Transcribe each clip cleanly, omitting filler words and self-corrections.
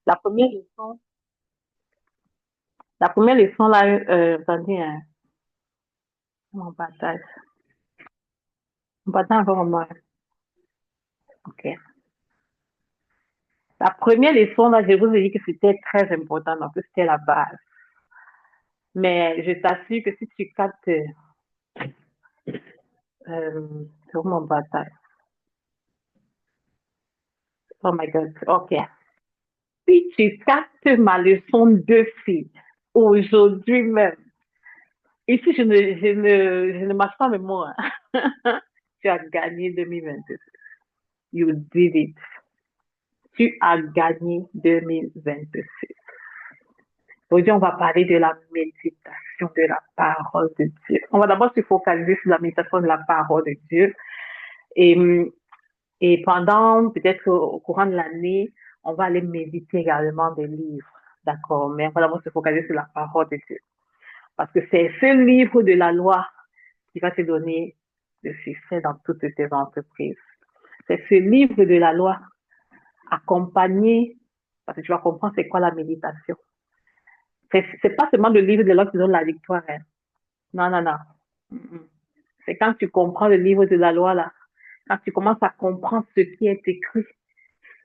La première leçon, la première leçon là, attendez, hein, on partage. On partage encore moi. Ok. La première leçon là, je vous ai dit que c'était très important, donc c'était la base. Mais je t'assure que si tu captes, sur mon bataille. Oh my God. Ok. Si tu captes ma leçon de fille aujourd'hui même, ici je ne marche pas mes mots, hein. Tu as gagné 2022. You did it. Tu as gagné 2026. Aujourd'hui, on va parler de la méditation de la parole de Dieu. On va d'abord se focaliser sur la méditation de la parole de Dieu. Et, et pendant, peut-être au courant de l'année, on va aller méditer également des livres. D'accord? Mais on va d'abord se focaliser sur la parole de Dieu. Parce que c'est ce livre de la loi qui va te donner le succès dans toutes tes entreprises. C'est ce livre de la loi accompagné, parce que tu vas comprendre c'est quoi la méditation. C'est pas seulement le livre de l'autre qui donne la victoire, hein. Non, non, non. C'est quand tu comprends le livre de la loi, là, quand tu commences à comprendre ce qui est écrit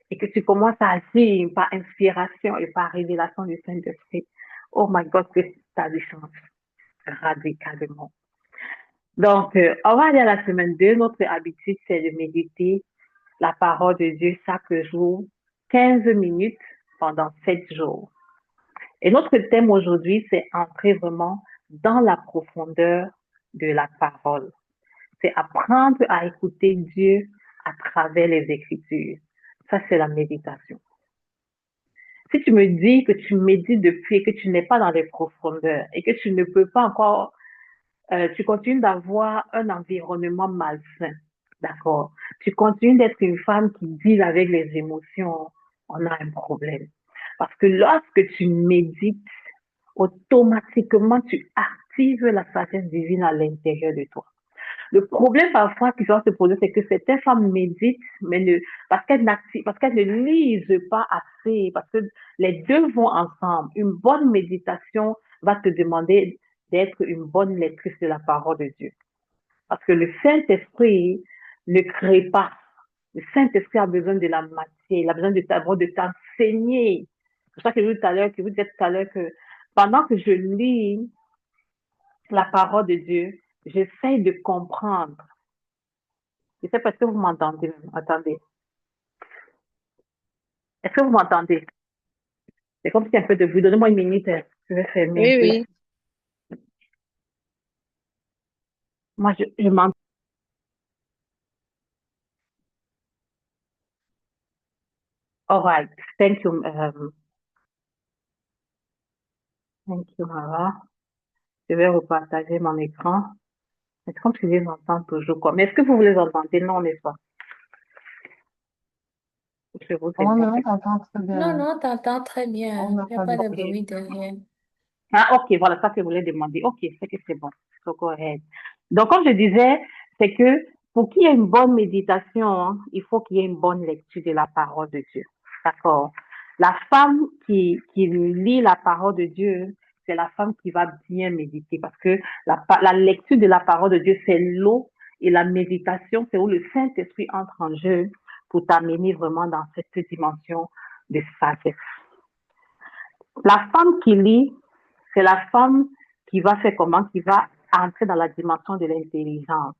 et que tu commences à agir par inspiration et par révélation du Saint-Esprit. Oh my God, que tu as du chance radicalement. Donc, on va aller à la semaine 2. Notre habitude, c'est de méditer la parole de Dieu chaque jour, 15 minutes pendant 7 jours. Et notre thème aujourd'hui, c'est entrer vraiment dans la profondeur de la parole. C'est apprendre à écouter Dieu à travers les Écritures. Ça, c'est la méditation. Si tu me dis que tu médites depuis et que tu n'es pas dans les profondeurs et que tu ne peux pas encore, tu continues d'avoir un environnement malsain, d'accord? Tu continues d'être une femme qui deal avec les émotions, on a un problème. Parce que lorsque tu médites, automatiquement, tu actives la sagesse divine à l'intérieur de toi. Le problème parfois qui va se poser, c'est que certaines femmes méditent, mais parce qu'elles ne lisent pas assez, parce que les deux vont ensemble. Une bonne méditation va te demander d'être une bonne lectrice de la parole de Dieu. Parce que le Saint-Esprit ne crée pas. Le Saint-Esprit a besoin de la matière, il a besoin de t'enseigner. C'est pour ça que je vous tout à l'heure, que vous dites tout à l'heure que pendant que je lis la parole de Dieu, j'essaye de comprendre. Je sais pas si vous m'entendez. Attendez. Est-ce que vous m'entendez? C'est comme si un peu de vous. Donnez-moi une minute. Je vais fermer un Oui, peu. oui. Moi, je m'entends. All right. Thank you. Thank you, Mara. Je vais repartager mon écran. C'est comme si je les entends toujours, quoi. Mais est-ce que vous les entendez? Non, n'est-ce pas? Je vous Oh aimer. non, on t'entend très Non, bien. non, t'entends très On bien. n'a Il n'y a pas pas de de Ok. bruit. bruit derrière. Ah, ok, voilà ça que je voulais demander. Ok, c'est que c'est bon. So go ahead. Donc, comme je disais, c'est que pour qu'il y ait une bonne méditation, hein, il faut qu'il y ait une bonne lecture de la parole de Dieu. D'accord? La femme qui lit la parole de Dieu, c'est la femme qui va bien méditer parce que la lecture de la parole de Dieu, c'est l'eau et la méditation, c'est où le Saint-Esprit entre en jeu pour t'amener vraiment dans cette dimension de sagesse. La femme qui lit, c'est la femme qui va faire comment? Qui va entrer dans la dimension de l'intelligence.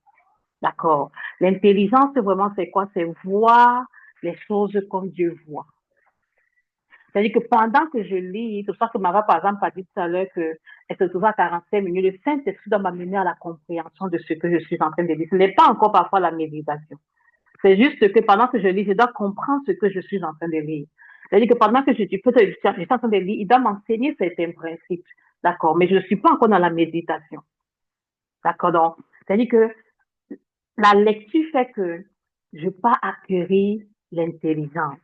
D'accord? L'intelligence, c'est vraiment, c'est quoi? C'est voir les choses comme Dieu voit. C'est-à-dire que pendant que je lis, c'est pour ça que Mara, par exemple, a dit tout à l'heure qu'elle se trouve à 45 minutes, le Saint-Esprit doit m'amener à la compréhension de ce que je suis en train de lire. Ce n'est pas encore parfois la méditation. C'est juste que pendant que je lis, je dois comprendre ce que je suis en train de lire. C'est-à-dire que pendant que je suis en train de lire, il doit m'enseigner certains principes. D'accord? Mais je ne suis pas encore dans la méditation. D'accord? Donc, c'est-à-dire que la lecture fait que je pas acquérir l'intelligence.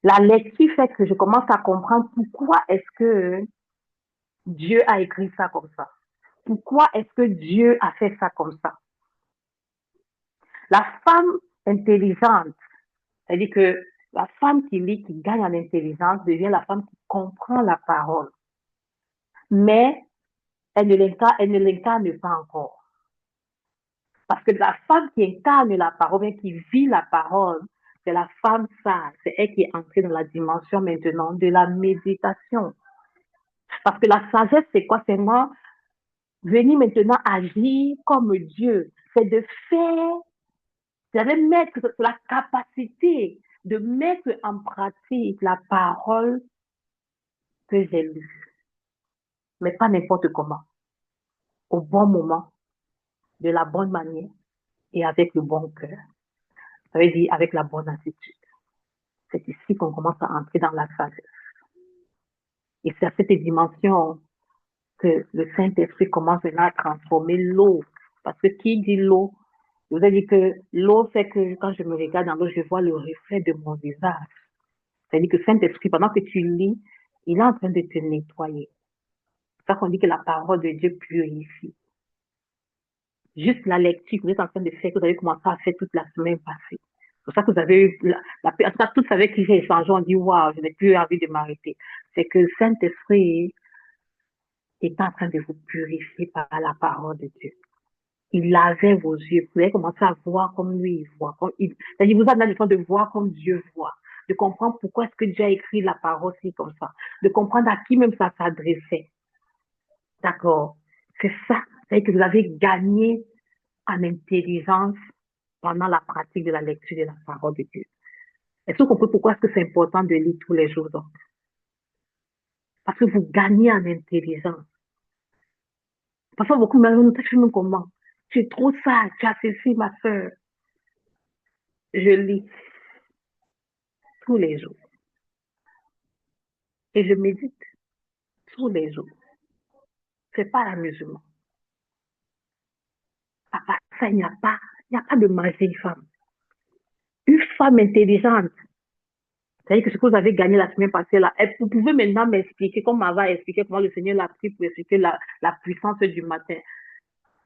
La lecture fait que je commence à comprendre pourquoi est-ce que Dieu a écrit ça comme ça. Pourquoi est-ce que Dieu a fait ça comme ça? La femme intelligente, c'est-à-dire que La femme qui lit, qui gagne en intelligence, devient la femme qui comprend la parole. Mais elle ne l'incarne pas encore. Parce que la femme qui incarne la parole, qui vit la parole, c'est la femme sage. C'est elle qui est entrée dans la dimension maintenant de la méditation. Parce que la sagesse, c'est quoi? C'est moi venir maintenant agir comme Dieu. C'est de faire, c'est de mettre la capacité de mettre en pratique la parole que j'ai lue. Mais pas n'importe comment. Au bon moment, de la bonne manière et avec le bon cœur. Ça veut dire avec la bonne attitude. C'est ici qu'on commence à entrer dans la sagesse. Et c'est à cette dimension que le Saint-Esprit commence maintenant à transformer l'eau. Parce que qui dit l'eau? Je vous ai dit que l'eau fait que quand je me regarde dans l'eau, je vois le reflet de mon visage. C'est-à-dire que le Saint-Esprit, pendant que tu lis, il est en train de te nettoyer. C'est ça qu'on dit que la parole de Dieu purifie. Juste la lecture que vous êtes en train de faire, que vous avez commencé à faire toute la semaine passée. C'est pour ça que vous avez eu la personne, tous avec qui j'ai échangé, on dit, waouh, je n'ai plus envie de m'arrêter. C'est que le Saint-Esprit est en train de vous purifier par la parole de Dieu. Il lavait vos yeux. Vous allez commencer à voir comme lui il voit. C'est-à-dire, vous avez besoin de voir comme Dieu voit. De comprendre pourquoi est-ce que Dieu a écrit la parole si comme ça. De comprendre à qui même ça s'adressait. D'accord. C'est ça. C'est-à-dire que vous avez gagné en intelligence pendant la pratique de la lecture de la parole de Dieu. Est-ce que vous comprenez pourquoi est-ce que c'est important de lire tous les jours donc? Parce que vous gagnez en intelligence. Parfois, beaucoup me disent, comment? Tu es trop sage, tu as ceci, ma soeur. Je lis tous les jours. Et je médite tous les jours. C'est pas l'amusement. À part ça, il n'y a pas de magie femme. Une femme intelligente, c'est-à-dire que ce que vous avez gagné la semaine passée là, vous pouvez maintenant m'expliquer, comme Mava a expliqué comment le Seigneur l'a pris pour expliquer la puissance du matin.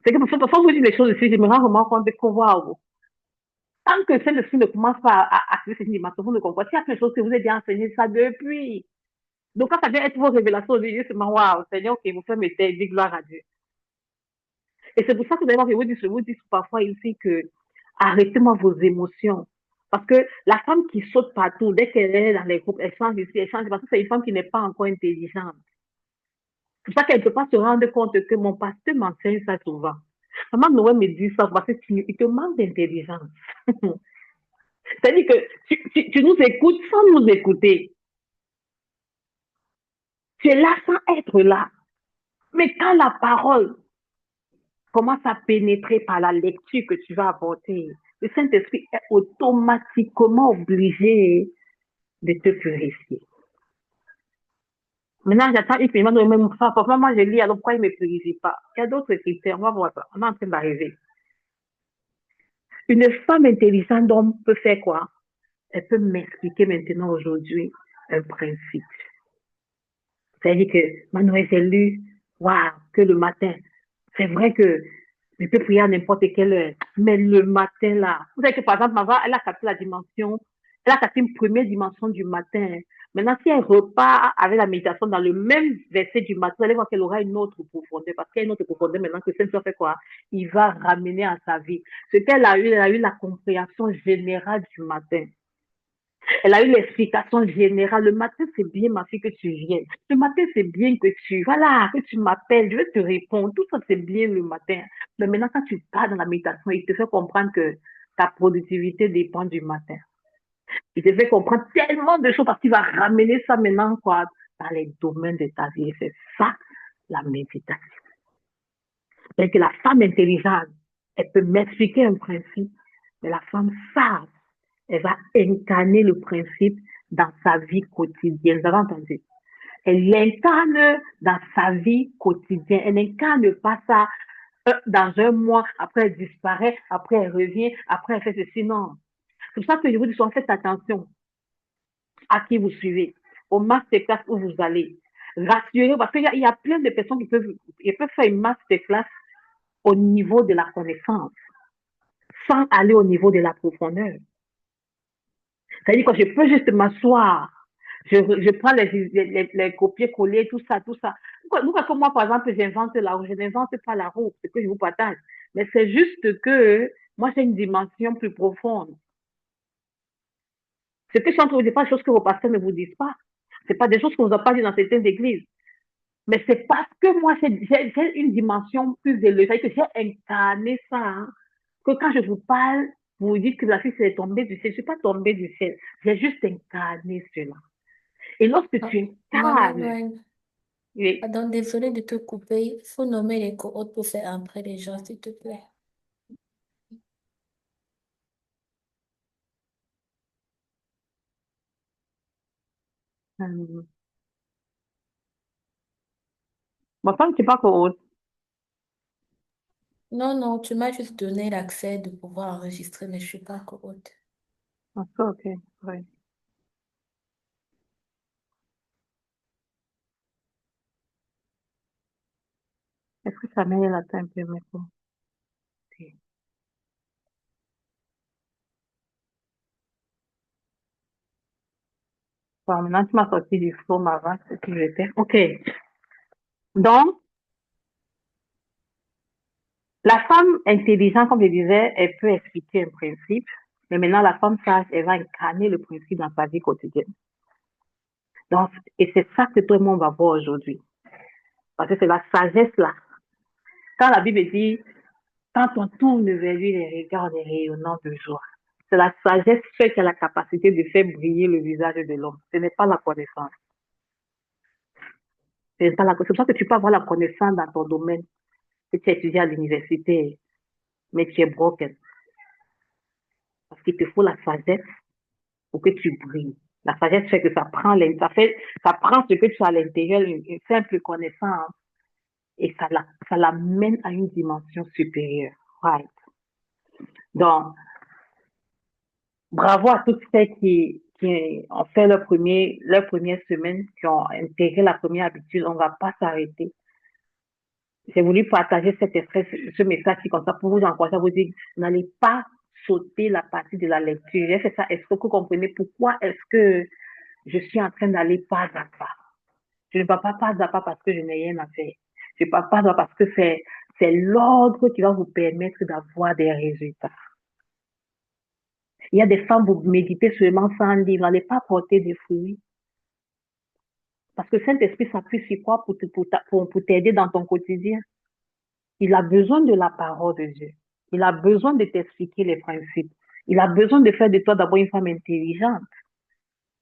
C'est que parfois vous dites les choses ici, je me rends vraiment compte que waouh, tant que Saint-Esprit ne commence pas à activer ces dimensions, vous ne comprenez pas. Il y a quelque chose que vous avez déjà enseigné ça depuis. Donc, quand ça vient être vos révélations, vous dites, waouh, Seigneur, ok, vous faites mes têtes, dis gloire à Dieu. Et c'est pour ça que d'ailleurs, je vous dis parfois ici que arrêtez-moi vos émotions. Parce que la femme qui saute partout, dès qu'elle est dans les groupes, elle change ici, elle change, parce que c'est une femme qui n'est pas encore intelligente. C'est pour ça qu'elle ne peut pas se rendre compte que mon pasteur m'enseigne ça souvent. Maman Noël me dit ça parce qu'il te manque d'intelligence. C'est-à-dire que tu nous écoutes sans nous écouter. Tu es là sans être là. Mais quand la parole commence à pénétrer par la lecture que tu vas apporter, le Saint-Esprit est automatiquement obligé de te purifier. Maintenant, j'attends une paiement de même fois. Pourquoi moi je lis, alors pourquoi il ne me purifie pas? Il y a d'autres critères, on va voir ça. On est en train d'arriver. Une femme intelligente donc peut faire quoi? Elle peut m'expliquer maintenant aujourd'hui un principe. C'est-à-dire que Manuel, j'ai lu, waouh, que le matin, c'est vrai que je peux prier à n'importe quelle heure, mais le matin là, vous savez que par exemple, Mava, elle a capté la dimension, elle a capté une première dimension du matin. Maintenant, si elle repart avec la méditation dans le même verset du matin, vous allez voir qu'elle aura une autre profondeur, parce qu'il y a une autre profondeur maintenant que Saint-Jean fait quoi? Il va ramener à sa vie. Ce qu'elle a eu, elle a eu la compréhension générale du matin. Elle a eu l'explication générale. Le matin, c'est bien, ma fille, que tu viennes. Le matin, c'est bien voilà, que tu m'appelles, je vais te répondre. Tout ça, c'est bien le matin. Mais maintenant, quand tu pars dans la méditation, il te fait comprendre que ta productivité dépend du matin. Il te fait comprendre tellement de choses parce qu'il va ramener ça maintenant, quoi, dans les domaines de ta vie. C'est ça, la méditation. C'est que la femme intelligente, elle peut m'expliquer un principe, mais la femme sage, elle va incarner le principe dans sa vie quotidienne. Vous avez entendu? Elle l'incarne dans sa vie quotidienne. Elle n'incarne pas ça dans un mois, après elle disparaît, après elle revient, après elle fait ceci. Non. C'est pour ça que je vous dis, faites attention à qui vous suivez, au masterclass où vous allez. Rassurez-vous, parce qu'il y a plein de personnes qui peuvent faire une masterclass au niveau de la connaissance, sans aller au niveau de la profondeur. C'est-à-dire que je peux juste m'asseoir. Je prends les copier-coller, tout ça, tout ça. Nous, quand moi, par exemple, j'invente la roue, je n'invente pas la roue, c'est que je vous partage. Mais c'est juste que moi, c'est une dimension plus profonde. Ce que je suis en train de vous dire, pas des choses que vos pasteurs ne vous disent pas. C'est pas des choses qu'on ne vous a pas dit dans certaines églises. Mais c'est parce que moi, j'ai une dimension plus élevée, c'est-à-dire que j'ai incarné ça, hein, que quand je vous parle, vous dites que la fille est tombée du ciel. Je ne suis pas tombée du ciel. J'ai juste incarné cela. Et lorsque Ah, tu Maman incarnes, Noël, oui, pardon, désolé de te couper. Il faut nommer les cohortes pour faire entrer les gens, s'il te plaît. ma femme, tu pas que Non, non, tu m'as juste donné l'accès de pouvoir enregistrer, mais je suis pas cohorte. ok, oui. Est-ce que ça m'aide là un peu maintenant? Ok. Bon, maintenant, tu m'as sorti du flow, ma vache, ce que j'étais. Ok. Donc, la femme intelligente, comme je disais, elle peut expliquer un principe, mais maintenant, la femme sage, elle va incarner le principe dans sa vie quotidienne. Donc, et c'est ça que tout le monde va voir aujourd'hui. Parce que c'est la sagesse là. Quand la Bible dit, quand on tourne vers lui, les regards est rayonnant de joie. C'est la sagesse qui a la capacité de faire briller le visage de l'homme. Ce n'est pas la connaissance. C'est pas la... pour ça que tu peux avoir la connaissance dans ton domaine, que tu étudies à l'université, mais tu es broken. Parce qu'il te faut la sagesse pour que tu brilles. La sagesse fait que ça prend ce que tu as à l'intérieur, une simple connaissance, et ça l'amène à une dimension supérieure. Right. Donc, bravo à toutes celles qui ont fait leur première semaine, qui ont intégré la première habitude. On ne va pas s'arrêter. J'ai voulu partager ce message-ci comme ça pour vous encourager à vous dire, n'allez pas sauter la partie de la lecture. J'ai fait ça. Est-ce que vous comprenez pourquoi est-ce que je suis en train d'aller pas à pas? Je ne vais pas à pas parce que je n'ai rien à faire. Je ne vais pas à pas parce que c'est l'ordre qui va vous permettre d'avoir des résultats. Il y a des femmes, vous méditez seulement sans livre, n'allez pas porter des fruits. Parce que Saint-Esprit s'appuie sur quoi pour t'aider dans ton quotidien? Il a besoin de la parole de Dieu. Il a besoin de t'expliquer les principes. Il a besoin de faire de toi d'abord une femme intelligente,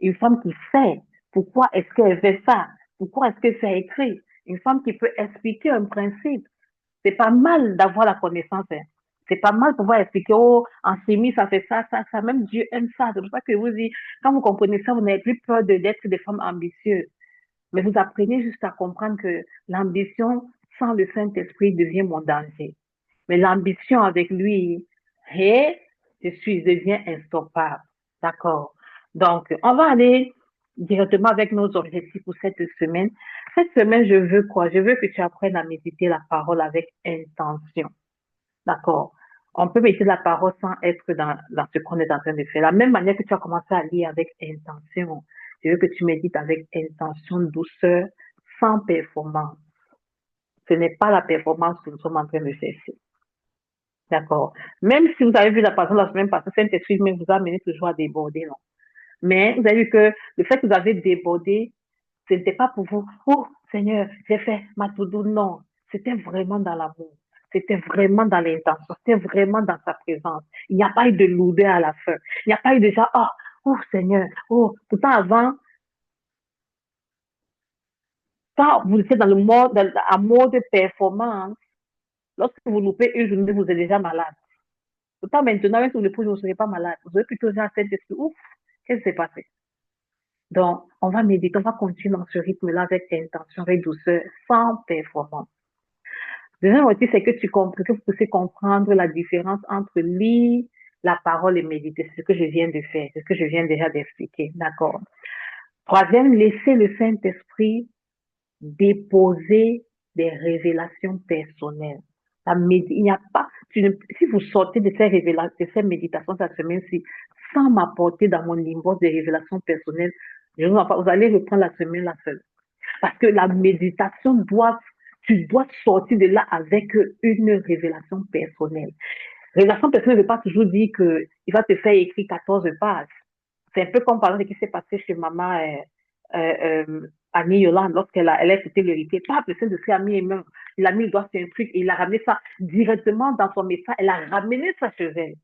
une femme qui sait pourquoi est-ce qu'elle fait ça, pourquoi est-ce que c'est écrit, une femme qui peut expliquer un principe. C'est pas mal d'avoir la connaissance. Hein. C'est pas mal de pouvoir expliquer, oh, en chimie, ça fait ça, ça, ça. Même Dieu aime ça. C'est pour ça que je vous dis, quand vous comprenez ça, vous n'avez plus peur d'être des femmes ambitieuses. Mais vous apprenez juste à comprendre que l'ambition sans le Saint-Esprit devient mon danger. Mais l'ambition avec lui, hey, je deviens instoppable. D'accord. Donc, on va aller directement avec nos objectifs pour cette semaine. Cette semaine, je veux quoi? Je veux que tu apprennes à méditer la parole avec intention. D'accord. On peut méditer la parole sans être dans ce qu'on est en train de faire. La même manière que tu as commencé à lire avec intention, je veux que tu médites avec intention, douceur, sans performance. Ce n'est pas la performance que nous sommes en train de chercher. D'accord. Même si vous avez vu la personne la semaine passée, Saint-Esprit vous a amené toujours à déborder, non. Mais vous avez vu que le fait que vous avez débordé, ce n'était pas pour vous, oh Seigneur, j'ai fait ma to-do, non. C'était vraiment dans l'amour. C'était vraiment dans l'intention. C'était vraiment dans sa présence. Il n'y a pas eu de lourdeur à la fin. Il n'y a pas eu de ça, oh, oh Seigneur, oh. Pourtant avant, quand vous étiez dans le mode, en mode performance, lorsque vous loupez une journée, vous êtes déjà malade. Pourtant maintenant, même si vous ne vous ne serez pas malade, vous aurez plutôt déjà cette esprit, ouf, qu'est-ce qui s'est passé? Donc, on va méditer, on va continuer dans ce rythme-là avec intention, avec douceur, sans performance. Deuxième motif, c'est que que vous puissiez comprendre la différence entre lire la parole et méditer. C'est ce que je viens de faire, c'est ce que je viens déjà d'expliquer. D'accord. Troisième, laissez le Saint-Esprit déposer des révélations personnelles. Il n'y a pas, si vous sortez de ces révélations, de ces méditations cette semaine-ci, sans m'apporter dans mon inbox des révélations personnelles, vous allez reprendre la semaine la seule. Parce que la méditation tu dois sortir de là avec une révélation personnelle. Révélation personnelle ne veut pas toujours dire qu'il va te faire écrire 14 pages. C'est un peu comme par exemple ce qui s'est passé chez maman Annie Yolande lorsqu'elle a écouté le replay. Pas besoin de faire Annie et même. Il a mis le doigt sur un truc et il a ramené ça directement dans son message. Elle a ramené ça chez elle.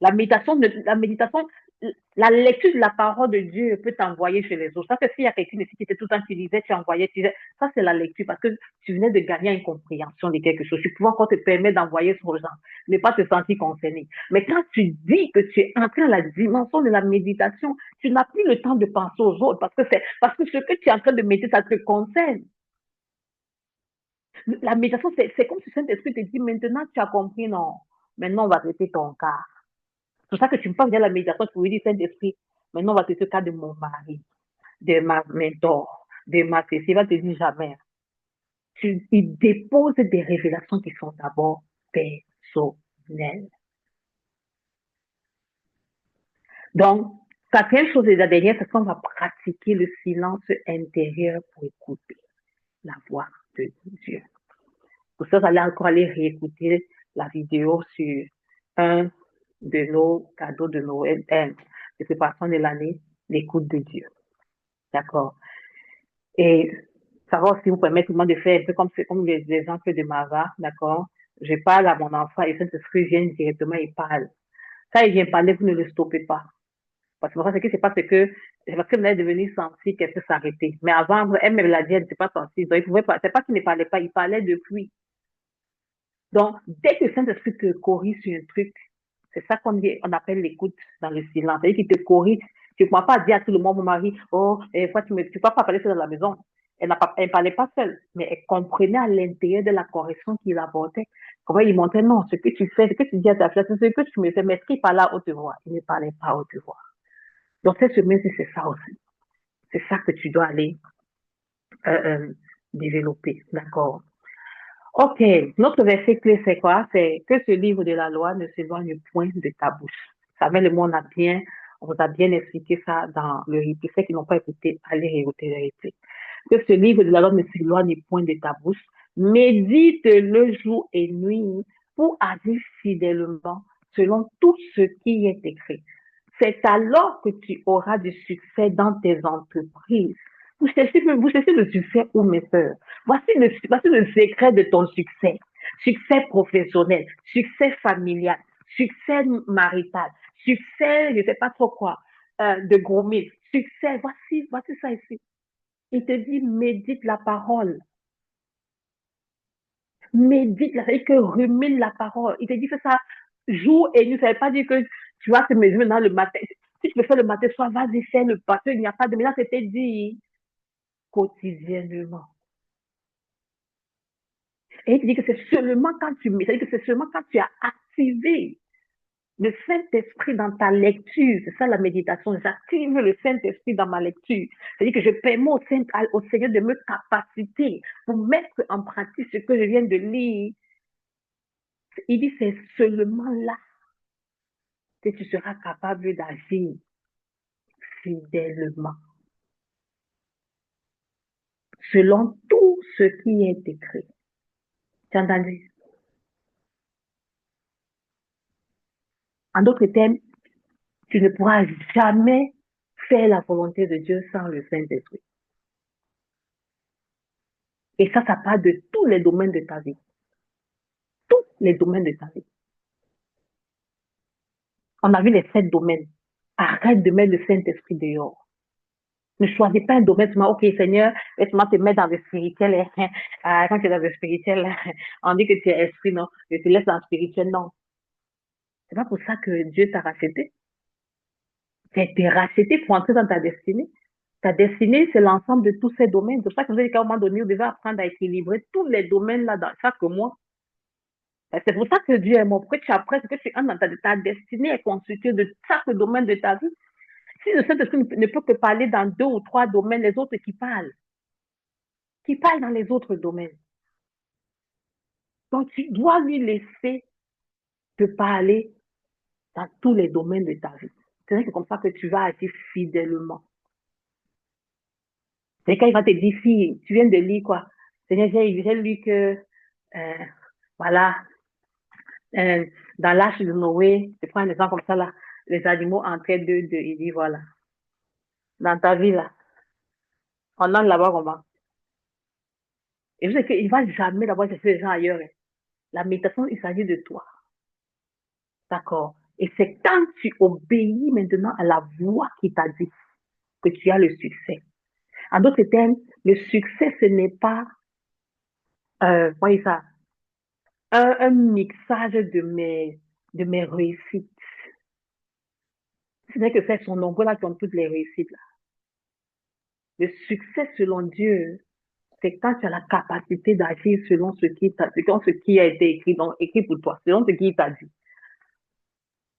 La méditation, la lecture de la parole de Dieu peut t'envoyer chez les autres. Ça, c'est s'il y a quelqu'un ici qui était tout le temps, tu lisais, tu envoyais, tu disais. Ça, c'est la lecture parce que tu venais de gagner une compréhension de quelque chose. Tu pouvais encore te permettre d'envoyer sur les gens, ne pas te sentir concerné. Mais quand tu dis que tu es entré dans la dimension de la méditation, tu n'as plus le temps de penser aux autres parce que ce que tu es en train de méditer, ça te concerne. La méditation, c'est comme si Saint-Esprit te dit, maintenant, tu as compris, non. Maintenant, on va traiter ton cas. C'est pour ça que tu ne peux pas venir à la méditation, tu lui dis Saint-Esprit, maintenant on va te dire le cas de mon mari, de ma mentor, de ma fille. Il va te dire jamais. Il dépose des révélations qui sont d'abord personnelles. Donc, quatrième chose et la dernière, c'est qu'on va pratiquer le silence intérieur pour écouter la voix de Dieu. Pour ça, vous allez encore aller réécouter la vidéo sur un de nos cadeaux de Noël, de préparation de l'année, l'écoute de Dieu. D'accord. Et ça va aussi vous permettre de faire un peu comme les exemples de Mava, d'accord. Je parle à mon enfant et Saint-Esprit vient directement, il parle. Quand il vient parler, vous ne le stoppez pas. Parce que ce qui se passe, c'est parce qu'elle est devenue sensible qu'elle peut s'arrêter. Mais avant, elle me l'a dit, elle n'était pas sensible. Donc, il pouvait pas, c'est pas qu'il ne parlait pas, il parlait depuis. Donc, dès que Saint-Esprit te corrige sur un truc, c'est ça on appelle l'écoute dans le silence. C'est-à-dire qu'il te corrige. Tu ne pourras pas dire à tout le monde, mon mari, oh, tu ne peux pas parler seule dans la maison. Elle ne parlait pas seule, mais elle comprenait à l'intérieur de la correction qu'il apportait. Comment il montrait, non, ce que tu fais, ce que tu dis à ta fille, c'est ce que tu me fais, mais est-ce qu'il parlait à haute voix? Il ne parlait pas à haute voix. Donc, cette semaine-ci, c'est ça aussi. C'est ça que tu dois aller développer. D'accord? Ok, notre verset clé, c'est quoi? C'est que ce livre de la loi ne s'éloigne point de ta bouche. Ça met le monde on vous a bien expliqué ça dans le replay. Ceux qui n'ont pas écouté, allez réécouter le replay. Que ce livre de la loi ne s'éloigne point de ta bouche. Médite-le jour et nuit pour agir fidèlement selon tout ce qui est écrit. C'est alors que tu auras du succès dans tes entreprises. Vous cherchez le succès où, mes sœurs? Voici le secret de ton succès. Succès professionnel, succès familial, succès marital, succès, je ne sais pas trop quoi, de grooming, succès. Voici ça ici. Il te dit, médite la parole. Médite, c'est-à-dire que rumine la parole. Il te dit, fais ça jour et nuit. Ça ne veut pas dire que tu vas te mesurer dans le matin. Si tu peux faire le matin soir, vas-y, fais-le. Parce qu'il n'y a pas de... Mais là, c'était dit quotidiennement. Et il te dit que c'est seulement quand tu c'est-à-dire que c'est seulement quand tu as activé le Saint-Esprit dans ta lecture, c'est ça la méditation, j'active le Saint-Esprit dans ma lecture. C'est-à-dire que je permets au Seigneur de me capaciter pour mettre en pratique ce que je viens de lire. Il dit c'est seulement là que tu seras capable d'agir fidèlement, selon tout ce qui est écrit. Tu as entendu? En d'autres termes, tu ne pourras jamais faire la volonté de Dieu sans le Saint-Esprit. Et ça part de tous les domaines de ta vie. Tous les domaines de ta vie. On a vu les 7 domaines. Arrête de mettre le Saint-Esprit dehors. Ne choisis pas un domaine, tu m'as, ok Seigneur, laisse-moi te mettre dans le spirituel. Quand tu es dans le spirituel, on dit que tu es esprit, non? Je te laisse dans le spirituel, non. C'est pas pour ça que Dieu t'a racheté. Tu as été racheté pour entrer dans ta destinée. Ta destinée, c'est l'ensemble de tous ces domaines. C'est pour ça que vous avez qu'à un moment donné, vous devez apprendre à équilibrer tous les domaines là dans chaque mois. C'est pour ça que Dieu est mort. Pour que tu apprennes que tu entres dans ta destinée est constituée de chaque domaine de ta vie. Si le Saint-Esprit ne peut que parler dans 2 ou 3 domaines, les autres qui parlent dans les autres domaines. Donc, tu dois lui laisser te parler dans tous les domaines de ta vie. C'est vrai que comme ça que tu vas agir fidèlement. C'est quand il va te dire, si tu viens de lire quoi? Seigneur, j'ai lu que, euh, voilà, euh, dans l'âge de Noé, je prends un exemple comme ça là, les animaux entraient deux, il dit voilà, dans ta vie là, on en là-bas comment? Et vous savez qu'il ne va jamais d'abord chercher les gens ailleurs. Hein. La méditation, il s'agit de toi. D'accord? Et c'est quand tu obéis maintenant à la voix qui t'a dit que tu as le succès. En d'autres termes, le succès, ce n'est pas, voyez ça, un mixage de mes réussites. Ce n'est que c'est son ombre là qui ont toutes les réussites. Là. Le succès selon Dieu, c'est quand tu as la capacité d'agir selon selon ce qui a été écrit, donc écrit pour toi, selon ce qu'il t'a dit.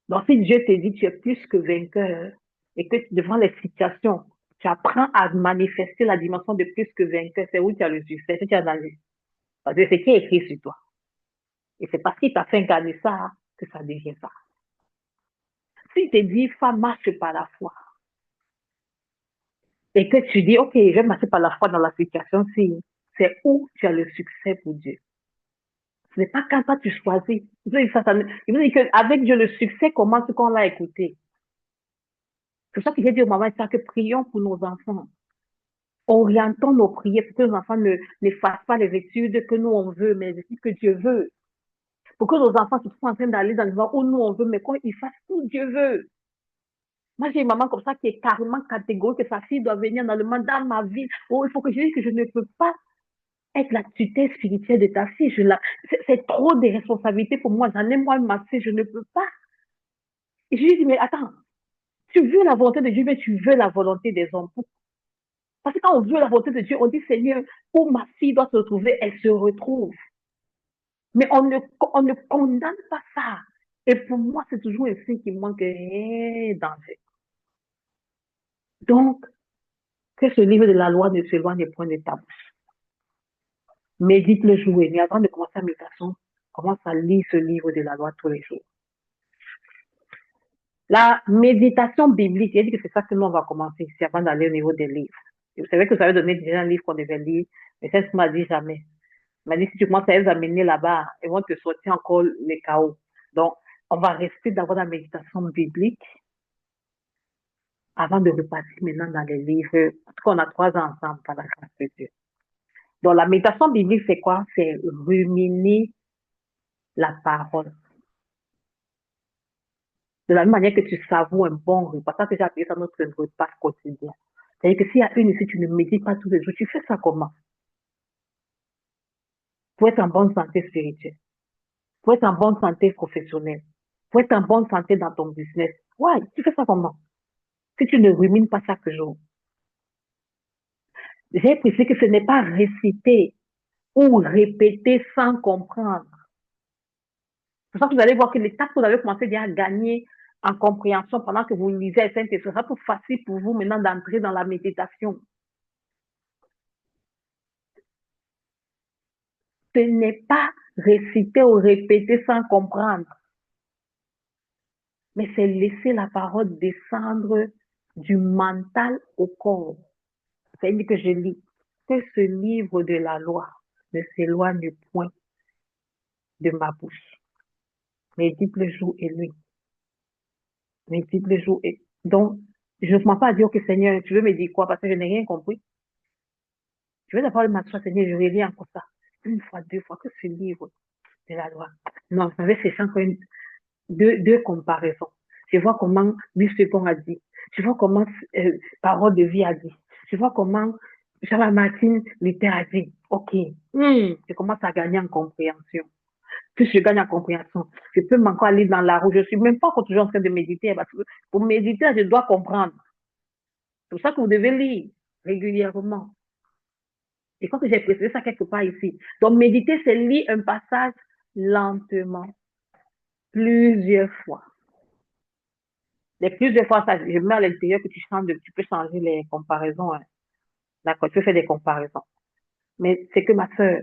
Donc, si Dieu te dit tu es plus que vainqueur et que devant les situations, tu apprends à manifester la dimension de plus que vainqueur, c'est où tu as le succès, c'est tu as danger. Parce que c'est qui est écrit sur toi. Et c'est parce qu'il t'a fait incarner ça que ça devient ça. Si tu te dis, femme, marche par la foi, et que tu dis, OK, je vais marcher par la foi dans la situation, c'est où tu as le succès pour Dieu. Ce n'est pas quand toi tu choisis. Il veut dire qu'avec Dieu, le succès commence quand on l'a écouté. C'est ça que j'ai dit au moment ça que prions pour nos enfants. Orientons nos prières pour que nos enfants ne fassent pas les études que nous on veut, mais les études que Dieu veut. Pour que nos enfants se trouvent en train d'aller dans le voie où nous on veut, mais qu'ils fassent tout Dieu veut. Moi, j'ai une maman comme ça qui est carrément catégorique que sa fille doit venir dans le monde dans ma vie. Oh, il faut que je dise que je ne peux pas être la tutelle spirituelle de ta fille. C'est trop de responsabilités pour moi. J'en ai moi ma fille, je ne peux pas. Et je lui dis, mais attends, tu veux la volonté de Dieu, mais tu veux la volonté des hommes. Parce que quand on veut la volonté de Dieu, on dit, Seigneur, où ma fille doit se retrouver, elle se retrouve. Mais on ne condamne pas ça. Et pour moi, c'est toujours un signe qui manque danger. Donc, que ce livre de la loi ne s'éloigne point de ta bouche. Médite le jour et nuit. Avant de commencer la méditation, commence à lire ce livre de la loi tous les jours. La méditation biblique, j'ai dit que c'est ça que nous, on va commencer ici avant d'aller au niveau des livres. Et vous savez que ça veut donner déjà un livre qu'on devait lire, mais ça ne m'a dit jamais. Il m'a dit, si tu commences à les amener là-bas, ils vont te sortir encore les chaos. Donc, on va rester d'avoir la méditation biblique avant de repartir maintenant dans les livres. Parce qu'on a 3 ans ensemble par la grâce de Dieu. Donc, la méditation biblique, c'est quoi? C'est ruminer la parole. De la même manière que tu savoures un bon repas, ça que j'ai appelé ça notre repas quotidien. C'est-à-dire que s'il y a une ici, tu ne médites pas tous les jours, tu fais ça comment? Pour être en bonne santé spirituelle, pour être en bonne santé professionnelle, pour être en bonne santé dans ton business. Ouais, tu fais ça comment? Si tu ne rumines pas chaque jour. J'ai précisé que ce n'est pas réciter ou répéter sans comprendre. C'est ça que vous allez voir que l'étape que vous avez commencé déjà à gagner en compréhension pendant que vous lisez les Saintes Écritures, ça sera plus facile pour vous maintenant d'entrer dans la méditation. Ce n'est pas réciter ou répéter sans comprendre, mais c'est laisser la parole descendre du mental au corps. C'est-à-dire que je lis que ce livre de la loi ne s'éloigne point de ma bouche. Médite le jour et nuit. Médite le jour et... Donc, je ne commence pas à dire que Seigneur, tu veux me dire quoi parce que je n'ai rien compris. Je vais d'abord m'asseoir, Seigneur, je relis encore ça. Une fois, 2 fois, que ce livre de la loi. Non, vous savez, c'est encore deux comparaisons. Je vois comment 8 secondes a dit. Je vois comment Parole de vie a dit. Je vois comment Jean-Martin Luther a dit. OK. Je commence à gagner en compréhension. Plus je gagne en compréhension, je peux encore aller dans la roue. Je ne suis même pas toujours en train de méditer. Parce que pour méditer, je dois comprendre. C'est pour ça que vous devez lire régulièrement. Je crois que j'ai précisé ça quelque part ici. Donc, méditer, c'est lire un passage lentement, plusieurs fois. Les plusieurs fois, ça, je mets à l'intérieur que tu peux changer les comparaisons. Hein. D'accord, tu peux faire des comparaisons. Mais c'est que ma soeur,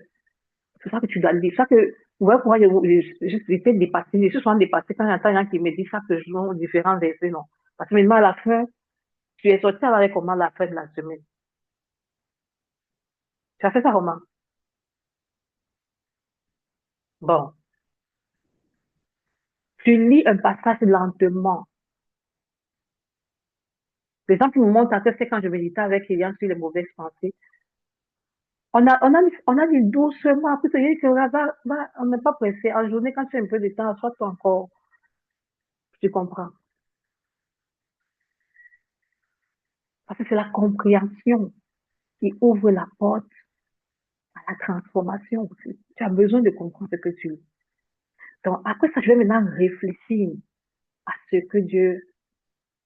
c'est ça que tu dois le dire. C'est ça que, ouais, j'étais dépassée, je suis souvent dépassée quand j'entends un qui me dit chaque jour différents versets, non. Parce que maintenant, à la fin, tu es sorti avec comment à la fin de la semaine. Tu as fait ça comment? Bon, tu lis un passage lentement. L'exemple qui me montre ça, c'est quand je méditais avec Eliane sur les mauvaises pensées. On a dit doucement, après, on n'est pas pressé. En journée, quand tu as un peu de temps, soit ton corps, tu comprends. Parce que c'est la compréhension qui ouvre la porte à la transformation aussi. Tu as besoin de comprendre ce que tu lis. Donc, après ça, je vais maintenant réfléchir à ce que Dieu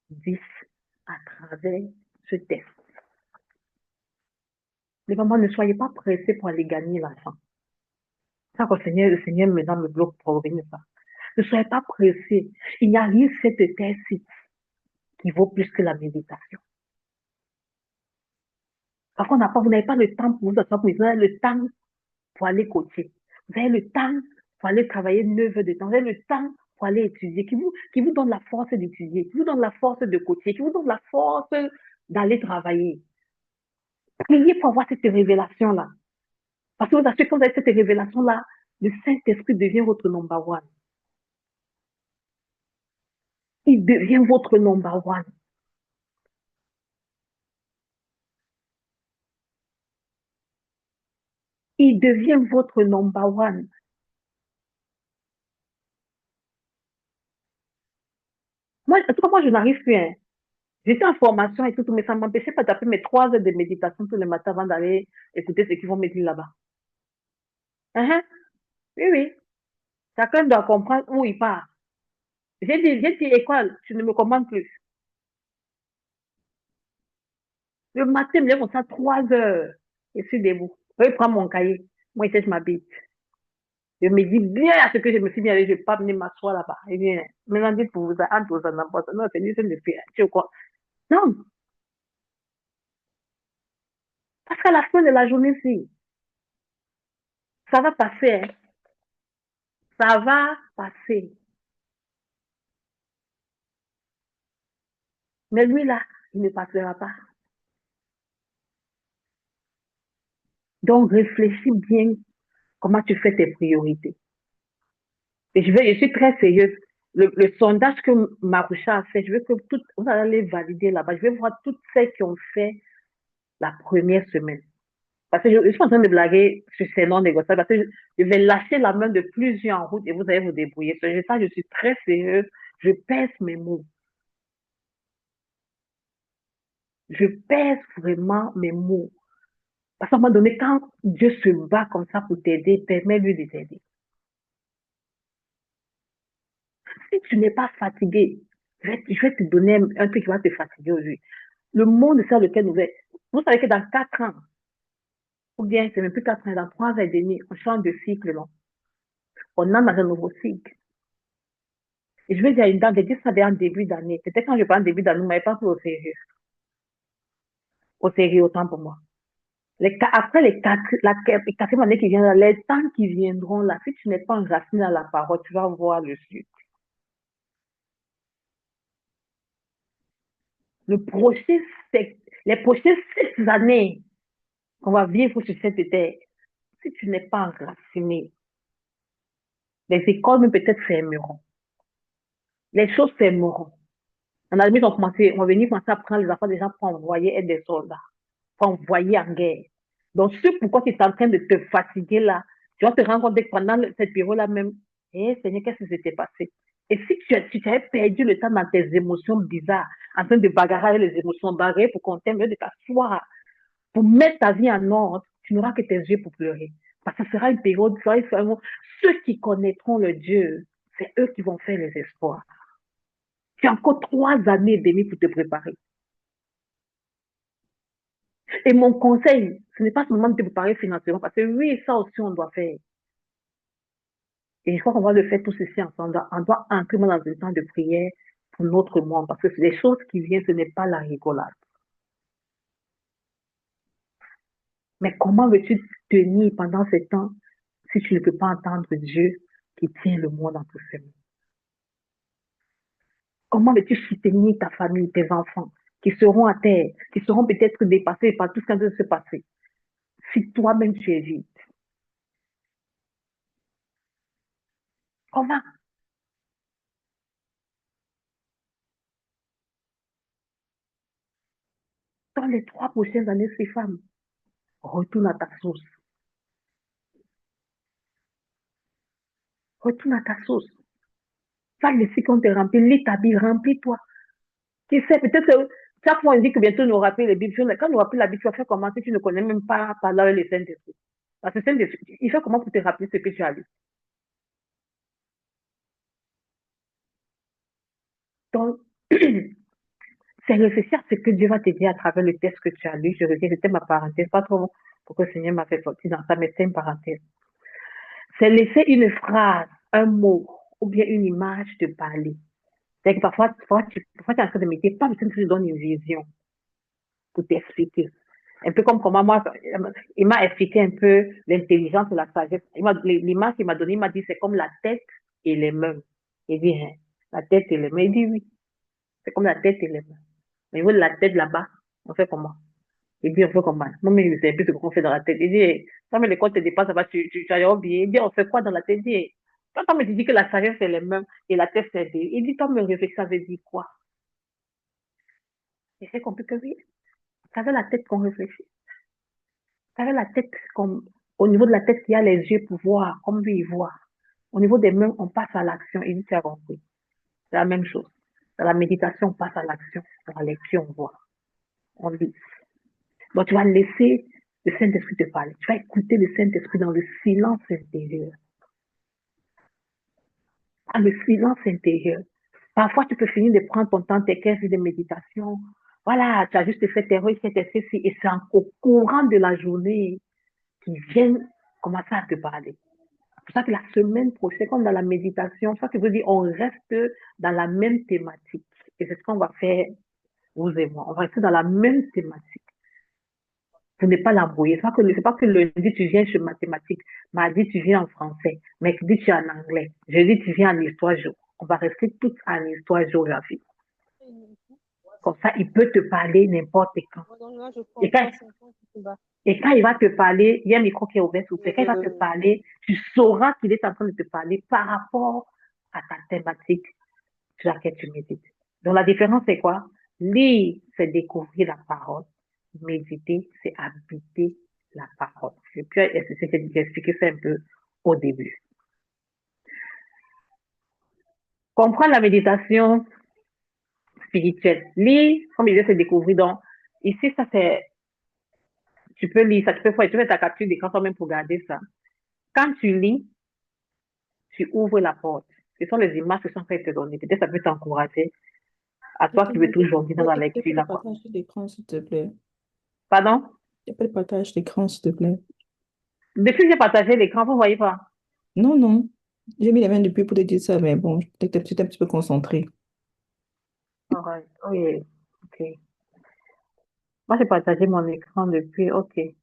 dit à travers ce texte. Les mamans, ne soyez pas pressés pour aller gagner l'enfant. Ça, le Seigneur maintenant me bloque pour revenir ça. Ne soyez pas pressés. Il n'y a rien cette texte qui vaut plus que la méditation. Parfois, vous n'avez pas le temps pour vous asseoir, vous avez le temps pour aller coacher. Vous avez le temps pour aller travailler 9 heures de temps. Vous avez le temps pour aller étudier, qui vous donne la force d'étudier, qui vous donne la force de coacher, qui vous donne la force d'aller travailler. Priez pour avoir cette révélation-là. Parce que vous assurez quand vous avez cette révélation-là, le Saint-Esprit devient votre number one. Il devient votre number one. Il devient votre number one. Moi, en tout cas, moi, je n'arrive plus. Hein. J'étais en formation et tout, mais ça ne m'empêchait pas d'appeler mes 3 heures de méditation tous les matins avant d'aller écouter ce qu'ils vont me dire là-bas. Uh-huh. Oui, oui. Chacun doit comprendre où il part. J'ai dit, école, tu ne me commandes plus. Le matin, je me lève comme ça, 3 heures. Je suis debout. Je prends mon cahier. Moi, je m'habille. Je me dis bien à ce que je me suis dit, allez, je ne vais pas venir m'asseoir là-bas. Et bien, maintenant, dites pour vous, entre vous en emporte. Non, c'est juste une fille. Tu quoi? Non. Parce qu'à la fin de la journée, si, ça va passer. Hein. Ça va passer. Mais lui, là, il ne passera pas. Donc, réfléchis bien comment tu fais tes priorités. Et je suis très sérieuse. Le sondage que Marusha a fait, je veux que toutes, vous allez les valider là-bas. Je vais voir toutes celles qui ont fait la première semaine. Parce que je suis en train de blaguer sur ces non négociables. Parce que je vais lâcher la main de plusieurs en route et vous allez vous débrouiller. Sur ça, je suis très sérieuse. Je pèse mes mots. Je pèse vraiment mes mots. Parce qu'à un moment donné, quand Dieu se bat comme ça pour t'aider, permets-lui de t'aider. Si tu n'es pas fatigué, je vais te donner un truc qui va te fatiguer aujourd'hui. Le monde sur lequel vous savez que dans 4 ans, ou bien c'est même plus 4 ans, dans 3 ans et demi, on change de cycle, non? On entre dans un nouveau cycle. Et je vais dire à une dame, j'ai dit ça en début d'année. Peut-être quand je parle en début d'année, vous ne m'avez pas pris au sérieux. Au sérieux, autant pour moi. Après la 4e année qui vient, les temps qui viendront là, si tu n'es pas enraciné dans la parole, tu vas voir le sucre. Le prochain, les prochaines 6 années qu'on va vivre sur cette terre, si tu n'es pas enraciné, les écoles même peut-être fermeront. Les choses fermeront. En Allemagne, on va venir commencer à prendre les affaires des gens pour envoyer être des soldats, pour envoyer en guerre. Donc, ce pourquoi tu es en train de te fatiguer là, tu vas te rendre compte que pendant cette période-là même, Seigneur, qu'est-ce qui s'était passé? Et si tu avais perdu le temps dans tes émotions bizarres, en train de bagarrer les émotions, bagarrer pour qu'on t'aime, de t'asseoir, pour mettre ta vie en ordre, tu n'auras que tes yeux pour pleurer. Parce que ce sera une période, ceux qui connaîtront le Dieu, c'est eux qui vont faire les espoirs. Tu as encore 3 années et demie pour te préparer. Et mon conseil, ce n'est pas seulement de te préparer financièrement, parce que oui, ça aussi, on doit faire. Et je crois qu'on va le faire tous ici ensemble. On doit entrer dans un temps de prière pour notre monde, parce que les choses qui viennent, ce n'est pas la rigolade. Mais comment veux-tu tenir pendant ce temps si tu ne peux pas entendre Dieu qui tient le monde entre ses mains? comment veux-tu soutenir ta famille, tes enfants, qui seront à terre, qui seront peut-être dépassés par tout ce qui vient de se passer, si toi-même tu es vide? Comment? Dans les 3 prochaines années, ces femmes, retourne à ta source. Retourne à ta source. Va laisser qu'on te remplit, lis ta Bible, remplis-toi. Qui sait, peut-être que chaque fois on dit que bientôt nous aura pris les Bibles. Quand nous aura pris la Bible, tu vas faire comment si tu ne connais même pas par là les Saint-Esprit? Parce que Saint-Esprit, il fait comment pour te rappeler ce que tu as lu? Donc, c'est réfléchir à ce que Dieu va te dire à travers le texte que tu as lu. Je reviens, c'était ma parenthèse, pas trop pour que le Seigneur m'a fait sortir dans ça, mais c'est une parenthèse. C'est laisser une phrase, un mot ou bien une image te parler. C'est que parfois tu es en train de méditer, pas besoin que tu te donnes une vision pour t'expliquer. Un peu comme comment moi, il m'a expliqué un peu l'intelligence et la sagesse. L'image qu'il m'a donnée, il m'a dit c'est comme la tête et les mains. Il dit, hein, la tête et les mains. Il dit oui, c'est comme la tête et les mains. Au niveau de la tête là-bas, on fait comment? Il dit on fait comment? Moi-même, je sais plus ce qu'on fait dans la tête. Il dit, quand le compte te dépasse, tu as oublié. Il dit, on fait quoi dans la tête? Il dit, quand on me dit que la sagesse c'est les mains et la tête c'est des. Il dit, toi, me réfléchis, ça veut dire quoi? Et c'est compris que oui, c'est avec la tête qu'on réfléchit. C'est avec la tête, comme, au niveau de la tête, il y a les yeux pour voir, comme lui, il voit. Au niveau des mains, on passe à l'action. Il dit, tu as compris. C'est la même chose. Dans la méditation, on passe à l'action. Dans la lecture, on voit. On lit. Donc, tu vas laisser le Saint-Esprit te parler. Tu vas écouter le Saint-Esprit dans le silence intérieur. Dans le silence intérieur. Parfois, tu peux finir de prendre ton temps, tes 15 de méditation. Voilà, tu as juste fait tes recherches, et c'est au courant de la journée qu'ils viennent commencer à te parler. C'est pour ça que la semaine prochaine, comme dans la méditation, ça veut dire on reste dans la même thématique. Et c'est ce qu'on va faire, vous et moi. On va rester dans la même thématique. Pour ne pas l'embrouiller. C'est pas que lundi tu viens sur mathématiques, mardi tu viens en français, mercredi tu es en anglais, jeudi tu viens en histoire géo. On va rester toutes en histoire géographie. Comme ça, il peut te parler n'importe quand. Et quand, et quand il va te parler, il y a un micro qui est ouvert, quand il va te parler, tu sauras qu'il est en train de te parler par rapport à ta thématique sur laquelle tu médites. Donc la différence, c'est quoi? Lire, c'est découvrir la parole. Méditer, c'est habiter la parole. Et puis, j'ai expliqué ça un peu au début. Comprendre la méditation spirituelle. Lire, comme je disais, c'est découvrir. Donc, ici, ça c'est, tu peux lire ça, tu peux faire ta capture d'écran toi-même pour garder ça. Quand tu lis, tu ouvres la porte. Ce sont les images qui sont faites te donner. Peut-être ça peut t'encourager à toi qui veux toujours dire dans la lecture le là-bas. partage d'écran, s'il te plaît. Pardon? Il n'y a pas de partage d'écran, s'il te plaît. Depuis que j'ai partagé l'écran, vous ne voyez pas? Non, non. J'ai mis les mains depuis pour te dire ça, mais bon, peut-être que tu es un petit peu concentré. Alright. Oui, ok. Moi, j'ai partagé mon écran depuis, ok. Je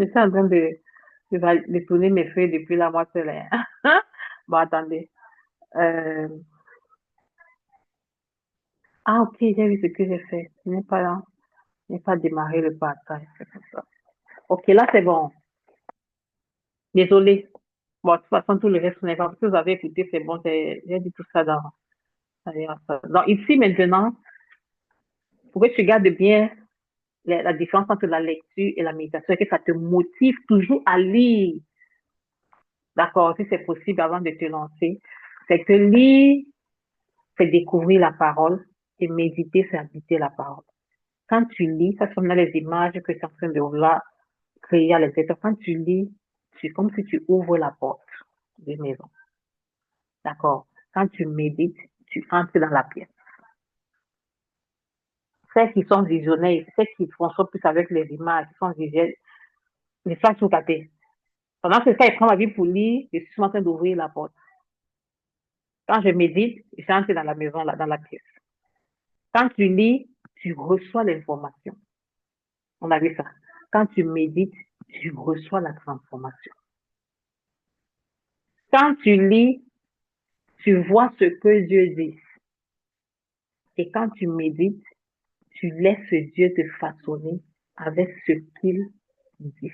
suis en train de tourner mes feuilles depuis la moitié là. Bon, attendez. Euh, Ah, ok, j'ai vu ce que j'ai fait. Je n'ai pas démarré le partage. C'est comme ça. Ok, là, c'est bon. Désolé. Bon, de toute façon, tout le reste, ce n'est pas parce que vous avez écouté, c'est bon. J'ai dit tout ça dans. Donc, ici, maintenant, pour que tu gardes bien la différence entre la lecture et la méditation, et que ça te motive toujours à lire. D'accord, si c'est possible avant de te lancer. C'est que lire, c'est découvrir la parole et méditer, c'est habiter la parole. Quand tu lis, ça sont les images que tu es en train de vouloir créer à l'intérieur. Quand tu lis, c'est comme si tu ouvres la porte d'une maison. D'accord? Quand tu médites, tu entres dans la pièce. Celles qui sont visionnaires, celles qui fonctionnent plus avec les images, qui sont visuelles, les flash sur ta tête. Pendant que ça, il prend ma vie pour lire, je suis en train d'ouvrir la porte. Quand je médite, je entre dans la maison, là, dans la pièce. Quand tu lis, tu reçois l'information. On a vu ça. Quand tu médites, tu reçois la transformation. Quand tu lis, Tu vois ce que Dieu dit. Et quand tu médites, tu laisses Dieu te façonner avec ce qu'il dit.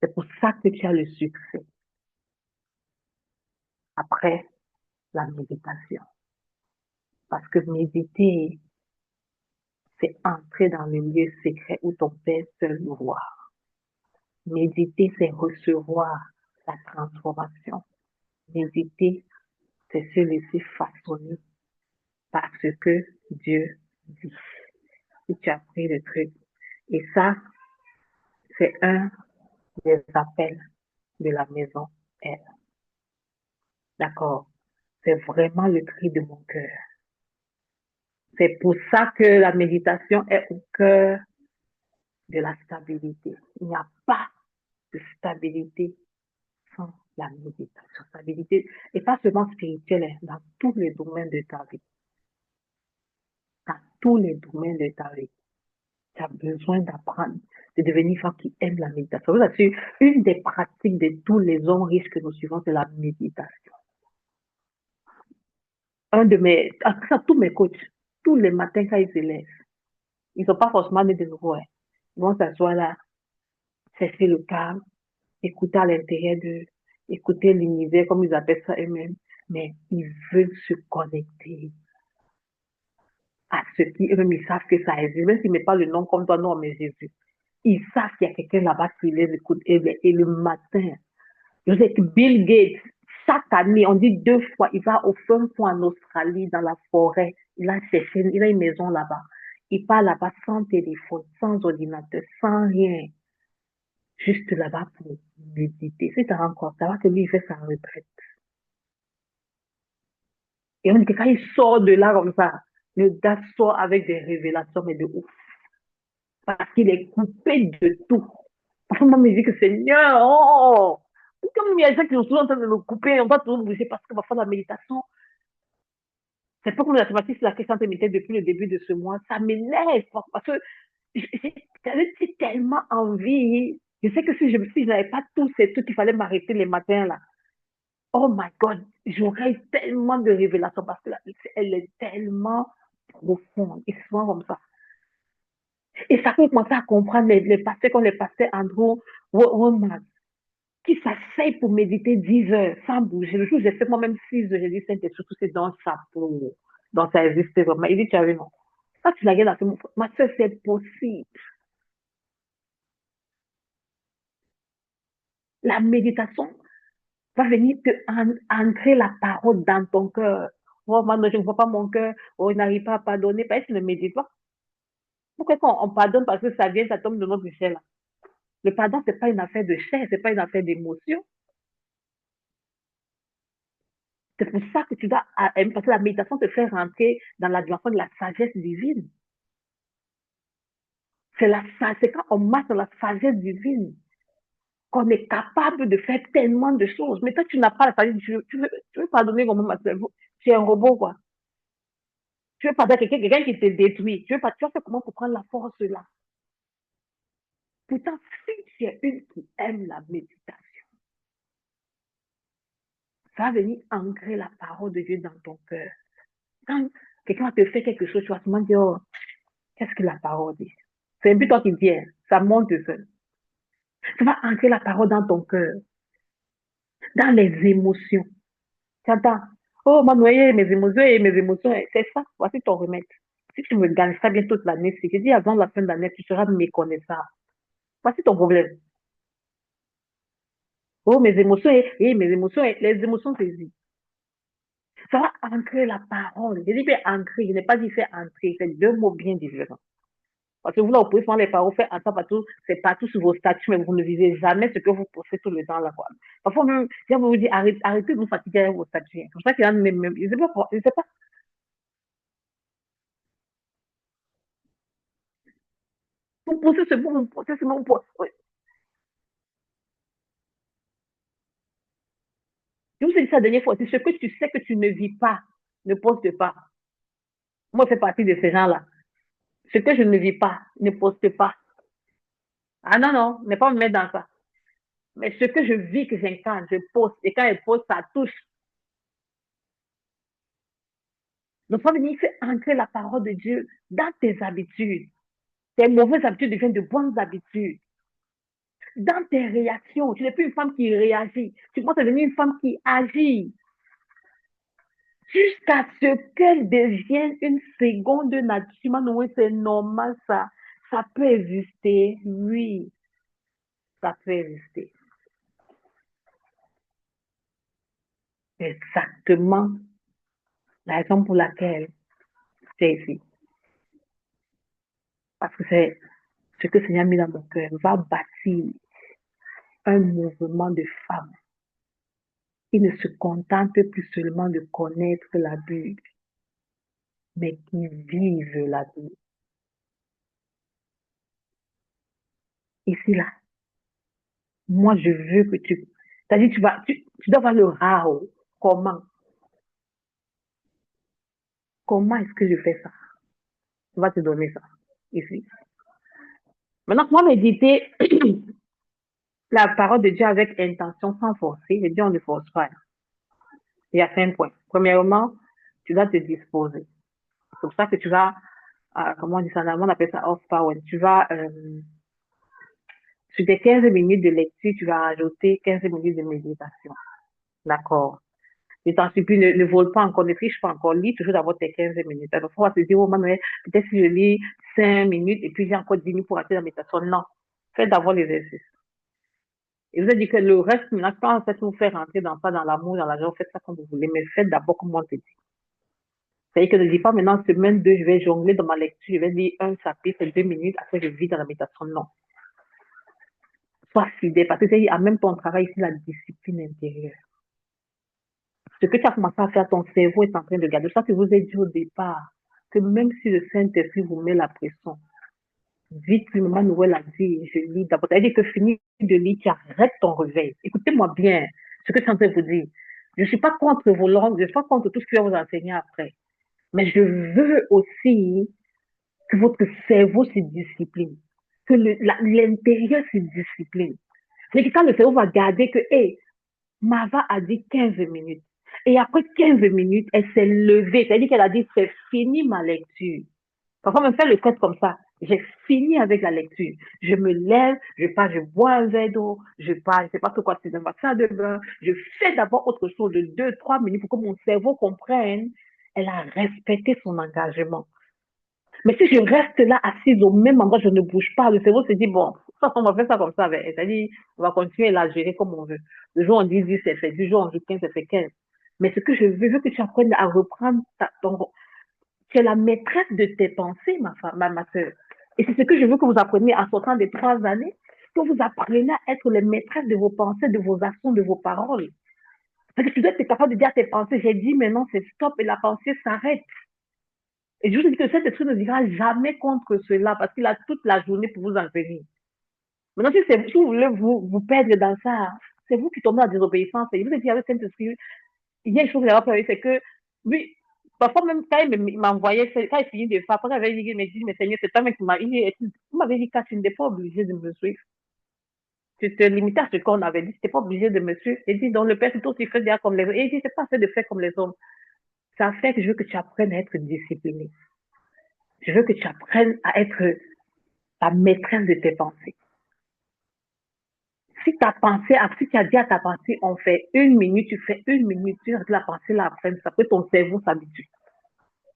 C'est pour ça que tu as le succès après la méditation. Parce que méditer, c'est entrer dans le lieu secret où ton Père seul nous voit. Méditer, c'est recevoir la transformation. Méditer, c'est se laisser façonner par ce que Dieu dit. Si tu as pris le truc. Et ça, c'est un des appels de la maison R. D'accord? C'est vraiment le cri de mon cœur. C'est pour ça que la méditation est au cœur de la stabilité. Il n'y a pas de stabilité sans la méditation. Stabilité, et pas seulement spirituelle, hein, dans tous les domaines de ta vie. Dans tous les domaines de ta vie. Tu as besoin d'apprendre, de devenir une femme qui aime la méditation. Je vous assure, une des pratiques de tous les hommes riches que nous suivons, c'est la méditation. Tous mes coachs, tous les matins quand ils se lèvent, ils ne sont pas forcément nés de nouveau. Hein. Ils vont s'asseoir là, chercher le calme, écouter à l'intérieur d'eux, écouter l'univers, comme ils appellent ça eux-mêmes, mais ils veulent se connecter à ce qui eux-mêmes, ils savent que ça existe, même s'ils ne mettent pas le nom comme toi, non, mais Jésus. Ils savent qu'il y a quelqu'un là-bas qui les écoute. Et le matin, je sais que Bill Gates, chaque année, on dit 2 fois, il va au fin fond en Australie, dans la forêt. Il a cherché, il a une maison là-bas. Il part là-bas sans téléphone, sans ordinateur, sans rien. Juste là-bas pour méditer. Si tu as encore, ça va que lui, il fait sa retraite. Et on dit que quand il sort de là comme ça, le gars sort avec des révélations, mais de ouf. Parce qu'il est coupé de tout. Parfois, moi, je me dis que Seigneur, oh, comme il y a des gens qui sont souvent en train de me couper, on va toujours bouger parce que parfois la méditation, c'est pas comme la thématique sur laquelle je suis en train de méditer depuis le début de ce mois. Ça m'énerve parce que j'avais tellement envie. Je sais que si je n'avais pas tous ces trucs, il fallait m'arrêter les matins là. Oh my God, j'aurais tellement de révélations parce qu'elle est tellement profonde. Et souvent comme ça. Et ça peut commencer à comprendre les pasteurs comme les pasteurs Andrew Womack qui s'asseyent pour méditer 10 heures sans bouger. Le jour où j'ai fait moi-même 6 heures, j'ai dit, Saint-Esprit, surtout c'est dans ça pour, dans ça existe vraiment. Il dit, tu as vu, non. Ça, tu l'as gagné, ma soeur, c'est possible. La méditation va venir te entrer la parole dans ton cœur. Oh, maintenant, je ne vois pas mon cœur. Oh, il n'arrive pas à pardonner parce qu'il ne médite pas. Pourquoi on pardonne parce que ça vient, ça tombe de notre chair là? Le pardon, ce n'est pas une affaire de chair, ce n'est pas une affaire d'émotion. C'est pour ça que tu dois, parce que la méditation te fait rentrer dans la dimension de la sagesse divine. C'est quand on marche dans la sagesse divine qu'on est capable de faire tellement de choses. Mais toi, tu n'as pas la sagesse, tu veux pardonner comment ma cerveau. Tu es un robot, quoi. Tu veux pardonner quelqu'un qui te détruit. Tu vas faire comment pour prendre la force là. Pourtant, si tu es une qui aime la méditation, ça va venir ancrer la parole de Dieu dans ton cœur. Quand quelqu'un te fait quelque chose, tu vas te dire, oh, qu'est-ce que la parole dit? C'est un peu toi qui dis, ça monte seul. Ça va ancrer la parole dans ton cœur, dans les émotions. Tu entends? Oh, moi, noyer mes émotions, c'est ça. Voici ton remède. Si tu me gagnes ça bien toute l'année, si je dis avant la fin de l'année, tu seras méconnaissable. Voici ton problème. Oh, mes émotions, mes émotions, les émotions saisies. Ça va ancrer la parole. Je dis bien ancrer, je n'ai pas dit faire entrer. C'est deux mots bien différents. Parce que vous, là, vous pouvez faire les paroles, faire ensemble partout, c'est partout sur vos statuts, mais vous ne vivez jamais ce que vous pensez tout le temps là, quoi. Parfois, même, je vous dire, arrêtez de vous fatiguer avec vos statuts. C'est pour ça qu'il y a même, je sais pas, je sais pas. Vous pensez ce bon, vous pensez ce bon, oui. Je vous ai dit ça la dernière fois, c'est ce que tu sais que tu ne vis pas, ne poste pas. Moi, je fais partie de ces gens-là. Ce que je ne vis pas, ne poste pas. Ah non, non, ne pas me mettre dans ça. Mais ce que je vis, que j'incarne, je pose. Et quand elle pose, ça touche. Donc, ça veut dire que ancrer la parole de Dieu dans tes habitudes. Tes mauvaises habitudes deviennent de bonnes habitudes. Dans tes réactions, tu n'es plus une femme qui réagit. Tu commences à devenir une femme qui agit. Jusqu'à ce qu'elle devienne une seconde nature. Oui, c'est normal, ça. Ça peut exister, oui. Ça peut exister. Exactement la raison pour laquelle c'est ici. Parce que c'est ce que le Seigneur a mis dans mon cœur. Va bâtir un mouvement de femmes qui ne se contentent plus seulement de connaître la Bible, mais qui vivent la Bible. Ici, là, moi, je veux que tu... C'est-à-dire, tu dois voir le rao. Comment? Comment est-ce que je fais ça? On va te donner ça, ici. Maintenant, moi, méditer la parole de Dieu avec intention, sans forcer. Je dis, on ne force pas. Il y a 5 points. Premièrement, tu dois te disposer. C'est pour ça que tu vas, comment on dit ça, on appelle ça off-power. Tu vas, sur tes 15 minutes de lecture, tu vas ajouter 15 minutes de méditation. D'accord? Je t'en supplie, ne vole pas encore, ne triche pas encore, lis toujours d'abord tes 15 minutes. Alors, on va se dire, oh, mais peut-être si je lis 5 minutes et puis j'ai encore 10 minutes pour atteindre la méditation. Non. Faites d'abord l'exercice. Et vous avez dit que le reste, maintenant, quand en fait vous faire rentrer dans ça, dans l'amour, dans la joie, faites ça comme vous voulez, mais faites d'abord comme on te dit. C'est-à-dire que ne dis pas maintenant, semaine 2, je vais jongler dans ma lecture, je vais lire un chapitre, 2 minutes, après je vis dans la méditation. Non. Sois fidèle, parce que c'est à même ton travail ici, la discipline intérieure. Ce que tu as commencé à faire, ton cerveau est en train de garder. Ça, que vous ai dit au départ, que même si le Saint-Esprit vous met la pression, vite, le moment Noël a dit, je lis d'abord. C'est-à-dire que fini de lire, tu arrêtes ton réveil. Écoutez-moi bien ce que je suis en train de vous dire. Je ne suis pas contre vos langues, je ne suis pas contre tout ce que je vais vous enseigner après. Mais je veux aussi que votre cerveau se discipline, que l'intérieur se discipline. C'est que quand le cerveau va garder que, hé, Mava a dit 15 minutes. Et après 15 minutes, elle s'est levée. C'est-à-dire qu'elle a dit, c'est fini ma lecture. Parfois, on me fait le test comme ça. J'ai fini avec la lecture. Je me lève, je pars, je bois un verre d'eau, je pars, je sais pas quoi, c'est un vaccin de bain. Je fais d'abord autre chose de 2, 3 minutes pour que mon cerveau comprenne. Elle a respecté son engagement. Mais si je reste là assise au même endroit, je ne bouge pas, le cerveau se dit, bon, ça, on va faire ça comme ça. C'est-à-dire, on va continuer à la gérer comme on veut. Le jour on dit 10, c'est fait. Du jour on dit 15, c'est fait 15. Mais ce que je veux que tu apprennes à reprendre tu es la maîtresse de tes pensées, ma soeur. Et c'est ce que je veux que vous appreniez en sortant des 3 années, que vous appreniez à être les maîtresses de vos pensées, de vos actions, de vos paroles. Parce que tu dois être capable de dire à tes pensées, j'ai dit maintenant c'est stop et la pensée s'arrête. Et je vous dis que cet esprit ne dira jamais contre cela parce qu'il a toute la journée pour vous en venir. Maintenant, si vous voulez vous perdre dans ça, c'est vous qui tombez en désobéissance. Et je vous ai dit avec cet esprit, il y a une chose que j'ai appris, c'est que, oui, parfois même quand il m'envoyait, quand il finit de faire, après il avait dit, mais Seigneur, c'est toi même qui m'a dit, vous m'avez dit, tu n'étais pas obligé de me suivre. Tu te limitais à ce qu'on avait dit, tu n'étais pas obligé de me suivre. Il dit, donc le Père, c'est toi qui fais déjà comme les autres. Et il dit, c'est pas fait de faire comme les hommes. Ça fait que je veux que tu apprennes à être discipliné. Je veux que tu apprennes à être la maîtresse de tes pensées. Si ta pensée, si tu as dit à ta pensée, on fait 1 minute, tu fais 1 minute, tu restes la pensée là après, ça peut ton cerveau s'habitue.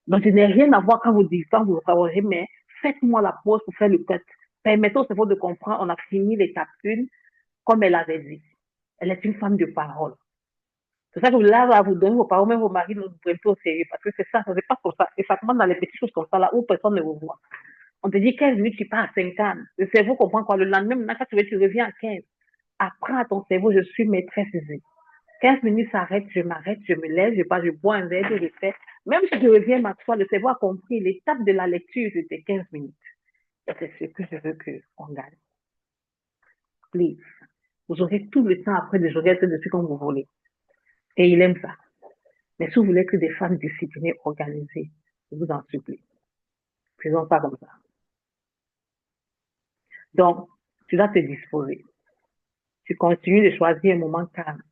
Donc, je n'ai rien à voir quand vous dites, quand vous travaillez, mais faites-moi la pause pour faire le cut. Permettez au cerveau de comprendre, on a fini l'étape 1, comme elle avait dit. Elle est une femme de parole. C'est ça que là, va vous donner vos paroles, même vos maris ne vous prennent plus au sérieux, parce que c'est ça, ça se passe comme ça. Et ça commence dans les petites choses comme ça, là, où personne ne vous voit. On te dit 15 minutes, tu pars à 50. Le cerveau comprend quoi? Le lendemain, maintenant, quand tu reviens à 15. Apprends à ton cerveau, je suis maîtresse ici. 15 minutes s'arrête, je m'arrête, je me lève, je pars, je bois un verre, je fais. Même si je reviens m'asseoir, le cerveau a compris l'étape de la lecture, c'était 15 minutes. Et c'est ce que je veux qu'on gagne. Please. Vous aurez tout le temps après de jouer dessus comme vous voulez. Et il aime ça. Mais si vous voulez que des femmes disciplinées, organisées, je vous en supplie. Faisons pas comme ça. Donc, tu dois te disposer. tu continues de choisir un moment calme.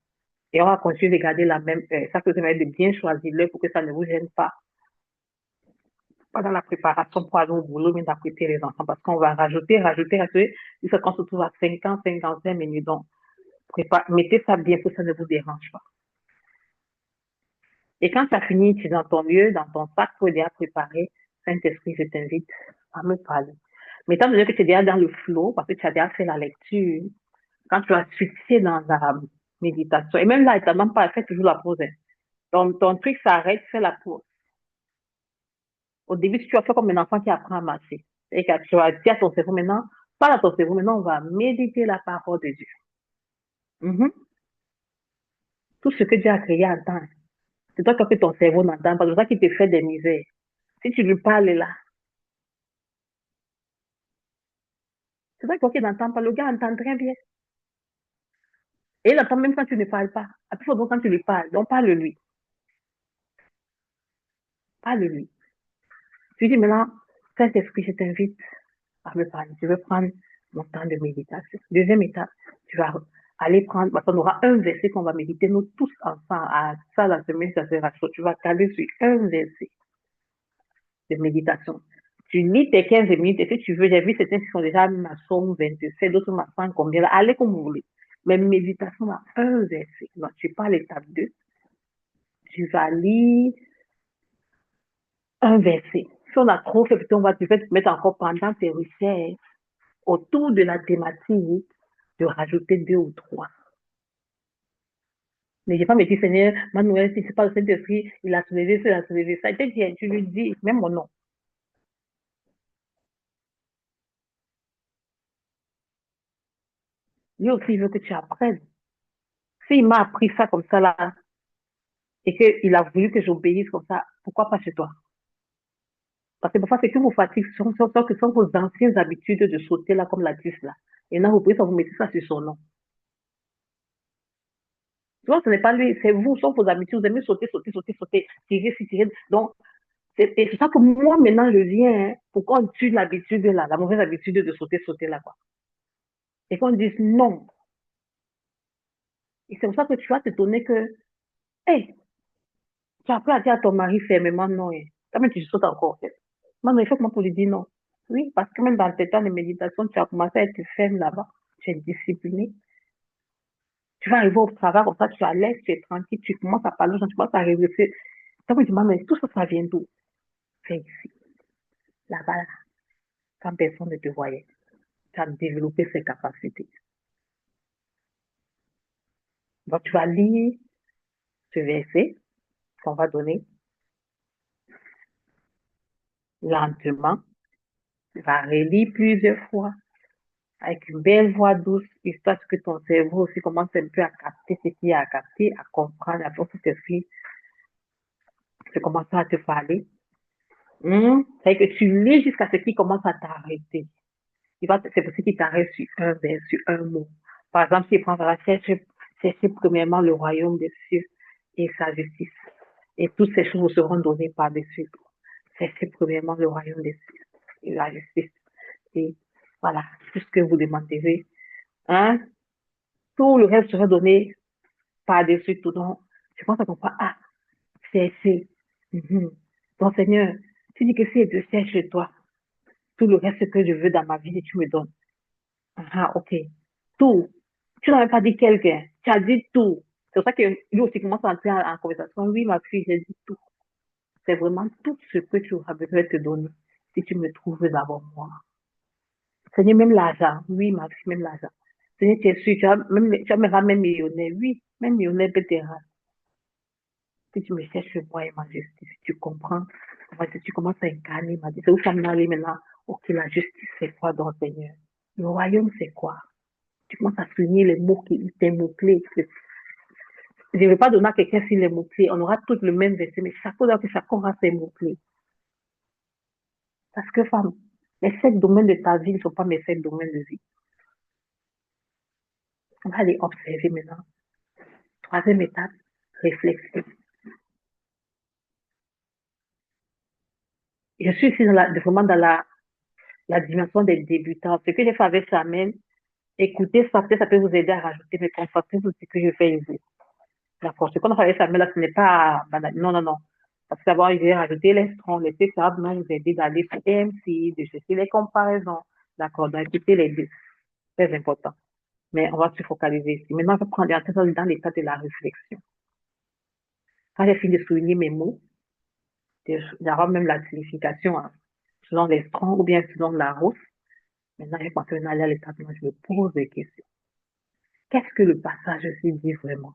Et on va continuer de garder la même heure. Ça peut te permettre de bien choisir l'heure pour que ça ne vous gêne pas pendant la préparation pour aller au boulot, mais d'apprêter les enfants, parce qu'on va rajouter, jusqu'à qu'on se trouve à 50, 55 minutes. Donc, mettez ça bien pour que ça ne vous dérange pas. Et quand ça finit, tu es dans ton lieu, dans ton sac, pour déjà préparer. Saint-Esprit, je t'invite à me parler. Mais étant donné que tu es déjà dans le flow, parce que tu as déjà fait la lecture, quand tu vas switcher dans la méditation, et même là, tu n'as même pas fait toujours la pause. Hein. Ton truc s'arrête, fais la pause. Au début, tu vas faire comme un enfant qui apprend à marcher. Et que tu vas dire à ton cerveau maintenant, pas à ton cerveau, maintenant, on va méditer la parole de Dieu. Mm-hmm. Tout ce que Dieu a créé entend. C'est toi que ton cerveau n'entend pas. C'est ça qui te fait des misères. Si tu lui parles là, c'est toi qui n'entend pas. Le gars entend très bien. Et il entend même quand tu ne parles pas. Après, quand tu lui parles, donc parle-lui. Parle-lui. Tu dis maintenant, Saint-Esprit, je t'invite à me parler. Je vais prendre mon temps de méditation. Deuxième étape, tu vas aller prendre, parce qu'on aura un verset qu'on va méditer nous tous ensemble. À ça, la semaine, ça sera chaud. Tu vas caler sur un verset de méditation. Tu lis tes 15 minutes et si tu veux, j'ai vu certains qui sont déjà à Somme 27, d'autres à 100 combien, là, allez comme vous voulez. Mais méditation à un verset. Donc, tu pars l'étape 2. Tu vas lire un verset. Si on a trop fait, on va te mettre encore pendant tes recherches autour de la thématique de rajouter 2 ou 3. Mais j'ai pas me dit, Seigneur, Manuel, si c'est pas le Saint-Esprit, il a soulevé ça, il a soulevé ça. Tu lui dis, même mon nom. Lui aussi, il veut que tu apprennes. S'il m'a appris ça comme ça, là, et qu'il a voulu que j'obéisse comme ça, pourquoi pas chez toi? Parce que parfois, c'est que vos fatigues sont vos anciennes habitudes de sauter là, comme la 10 là. Et là, vous pouvez vous mettez ça sur son nom. Souvent, ce n'est pas lui, c'est vous, sont vos habitudes. Vous aimez sauter, tirer. Donc, c'est ça que moi, maintenant, je viens, hein, pour qu'on tue l'habitude là, la mauvaise habitude de sauter là, quoi. Et qu'on dise non. Et c'est pour ça que tu vas te donner que, hey, tu as appris à dire à ton mari fermement non, hein. Quand même, tu sautes encore. Maintenant, il faut comment pour lui dire non. Oui, parce que même dans tes temps de méditation, tu as commencé à être ferme là-bas. Tu es discipliné. Tu vas arriver au travail comme ça, tu es à l'aise, tu es tranquille, tu commences à parler, tu commences à réfléchir. Tu vas me dire, mais tout ça, ça vient d'où? C'est ici, là-bas, là, quand personne ne te voyait. Tu as développé ces capacités. Donc, tu vas lire ce verset qu'on va donner lentement. Tu vas relire plusieurs fois avec une belle voix douce, histoire que ton cerveau aussi commence un peu à capter ce qu'il y a à capter, à comprendre, à ton esprit, tu commences à te parler. C'est que tu lis jusqu'à ce qu'il commence à t'arrêter. C'est possible qu'il t'arrête sur un vers, sur un mot. Par exemple, s'il prend la chercher premièrement le royaume des cieux et sa justice. Et toutes ces choses vous seront données par-dessus. Cherchez premièrement le royaume des cieux et la justice. Et voilà, tout ce que vous demanderez. Hein? Tout le reste sera donné par-dessus tout. Donc, je pense qu'on va, chercher. Donc, Seigneur, tu dis que si je cherche chez toi, tout le reste que je veux dans ma vie, tu me donnes. Ah, ok. Tout. Tu n'avais pas dit quelqu'un. Tu as dit tout. C'est pour ça que lui aussi commence à entrer en conversation. Oui, ma fille, j'ai dit tout. C'est vraiment tout ce que tu auras besoin de te donner si tu me trouves d'abord moi. Seigneur, même l'argent. Oui, ma fille, même l'argent. Seigneur, tu es sûr, tu vas me rendre même millionnaire. Oui, même millionnaire peut te rendre. Si tu me cherches moi et ma justice, tu comprends. Tu commences à incarner ma justice. C'est où ça m'en aller maintenant. Ok, la justice, c'est quoi donc, Seigneur? Le royaume, c'est quoi? Tu commences à souligner les mots tes mots-clés. Je ne vais pas donner à quelqu'un si les mots-clés. On aura tous le même verset, mais chacun aura ses mots-clés. Parce que, femme, les 7 domaines de ta vie ne sont pas mes 7 domaines de vie. On va aller observer maintenant. Troisième étape, réflexion. Je suis ici vraiment dans la dimension des débutants. Ce que j'ai fait avec Samuel, Écoutez ça, peut-être ça peut vous aider à rajouter, mais concentrez-vous sur ce que je fais ici. D'accord. Ce qu'on a fait avec Samuel, là, ce n'est pas banal. Non, non, non. Parce que d'abord, il vient rajouter les strons, les C, ça va vraiment vous aider d'aller sur EMC, de chercher les comparaisons. D'accord. Donc, écoutez les deux. Très important. Mais on va se focaliser ici. Maintenant, on va prendre dans l'état de la réflexion. Quand j'ai fini de souligner mes mots, d'avoir même la signification hein, selon les strons ou bien selon la rousse, maintenant, je pense que aller à l'étape, je me pose des questions. Qu'est-ce que le passage ici dit vraiment?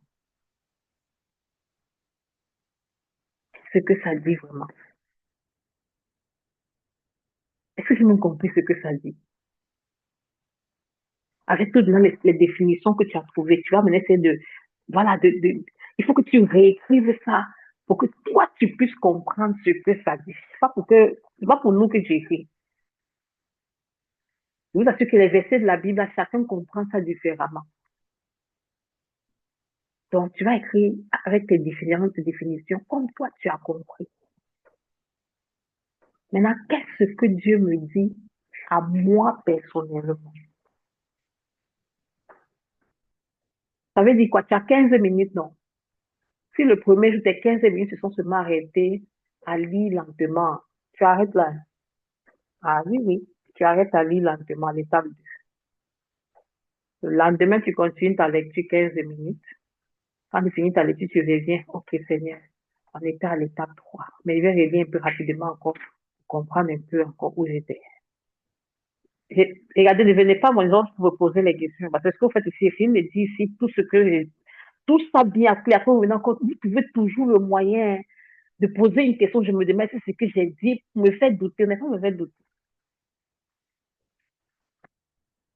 Ce que ça dit vraiment. Est-ce que j'ai même compris ce que ça dit? Avec toutes les définitions que tu as trouvées, tu vas mener essayer de, voilà, il faut que tu réécrives ça pour que toi, tu puisses comprendre ce que ça dit. C'est pas pour nous que tu écris. Je vous assure que les versets de la Bible, chacun comprend ça différemment. Donc, tu vas écrire avec tes différentes définitions comme toi, tu as compris. Maintenant, qu'est-ce que Dieu me dit à moi personnellement? Ça veut dire quoi? Tu as 15 minutes, non? Si le premier jour, tes 15 minutes se sont seulement arrêtées à lire lentement, tu arrêtes là. Ah oui, oui, tu arrêtes à lire lentement à l'étape 2. Le lendemain, tu continues ta lecture 15 minutes. Quand tu finis ta lecture, tu reviens. Ok, Seigneur, on était à l'étape 3. Mais je vais revenir un peu rapidement encore pour comprendre un peu encore où j'étais. Regardez, ne venez pas, moi, pour vous poser les questions. Parce que ce que vous faites ici, il me dit ici tout ça bien clair. Après, vous venez encore, vous trouvez toujours le moyen de poser une question. Je me demande si ce que j'ai dit me fait douter. Mais ça me fait douter.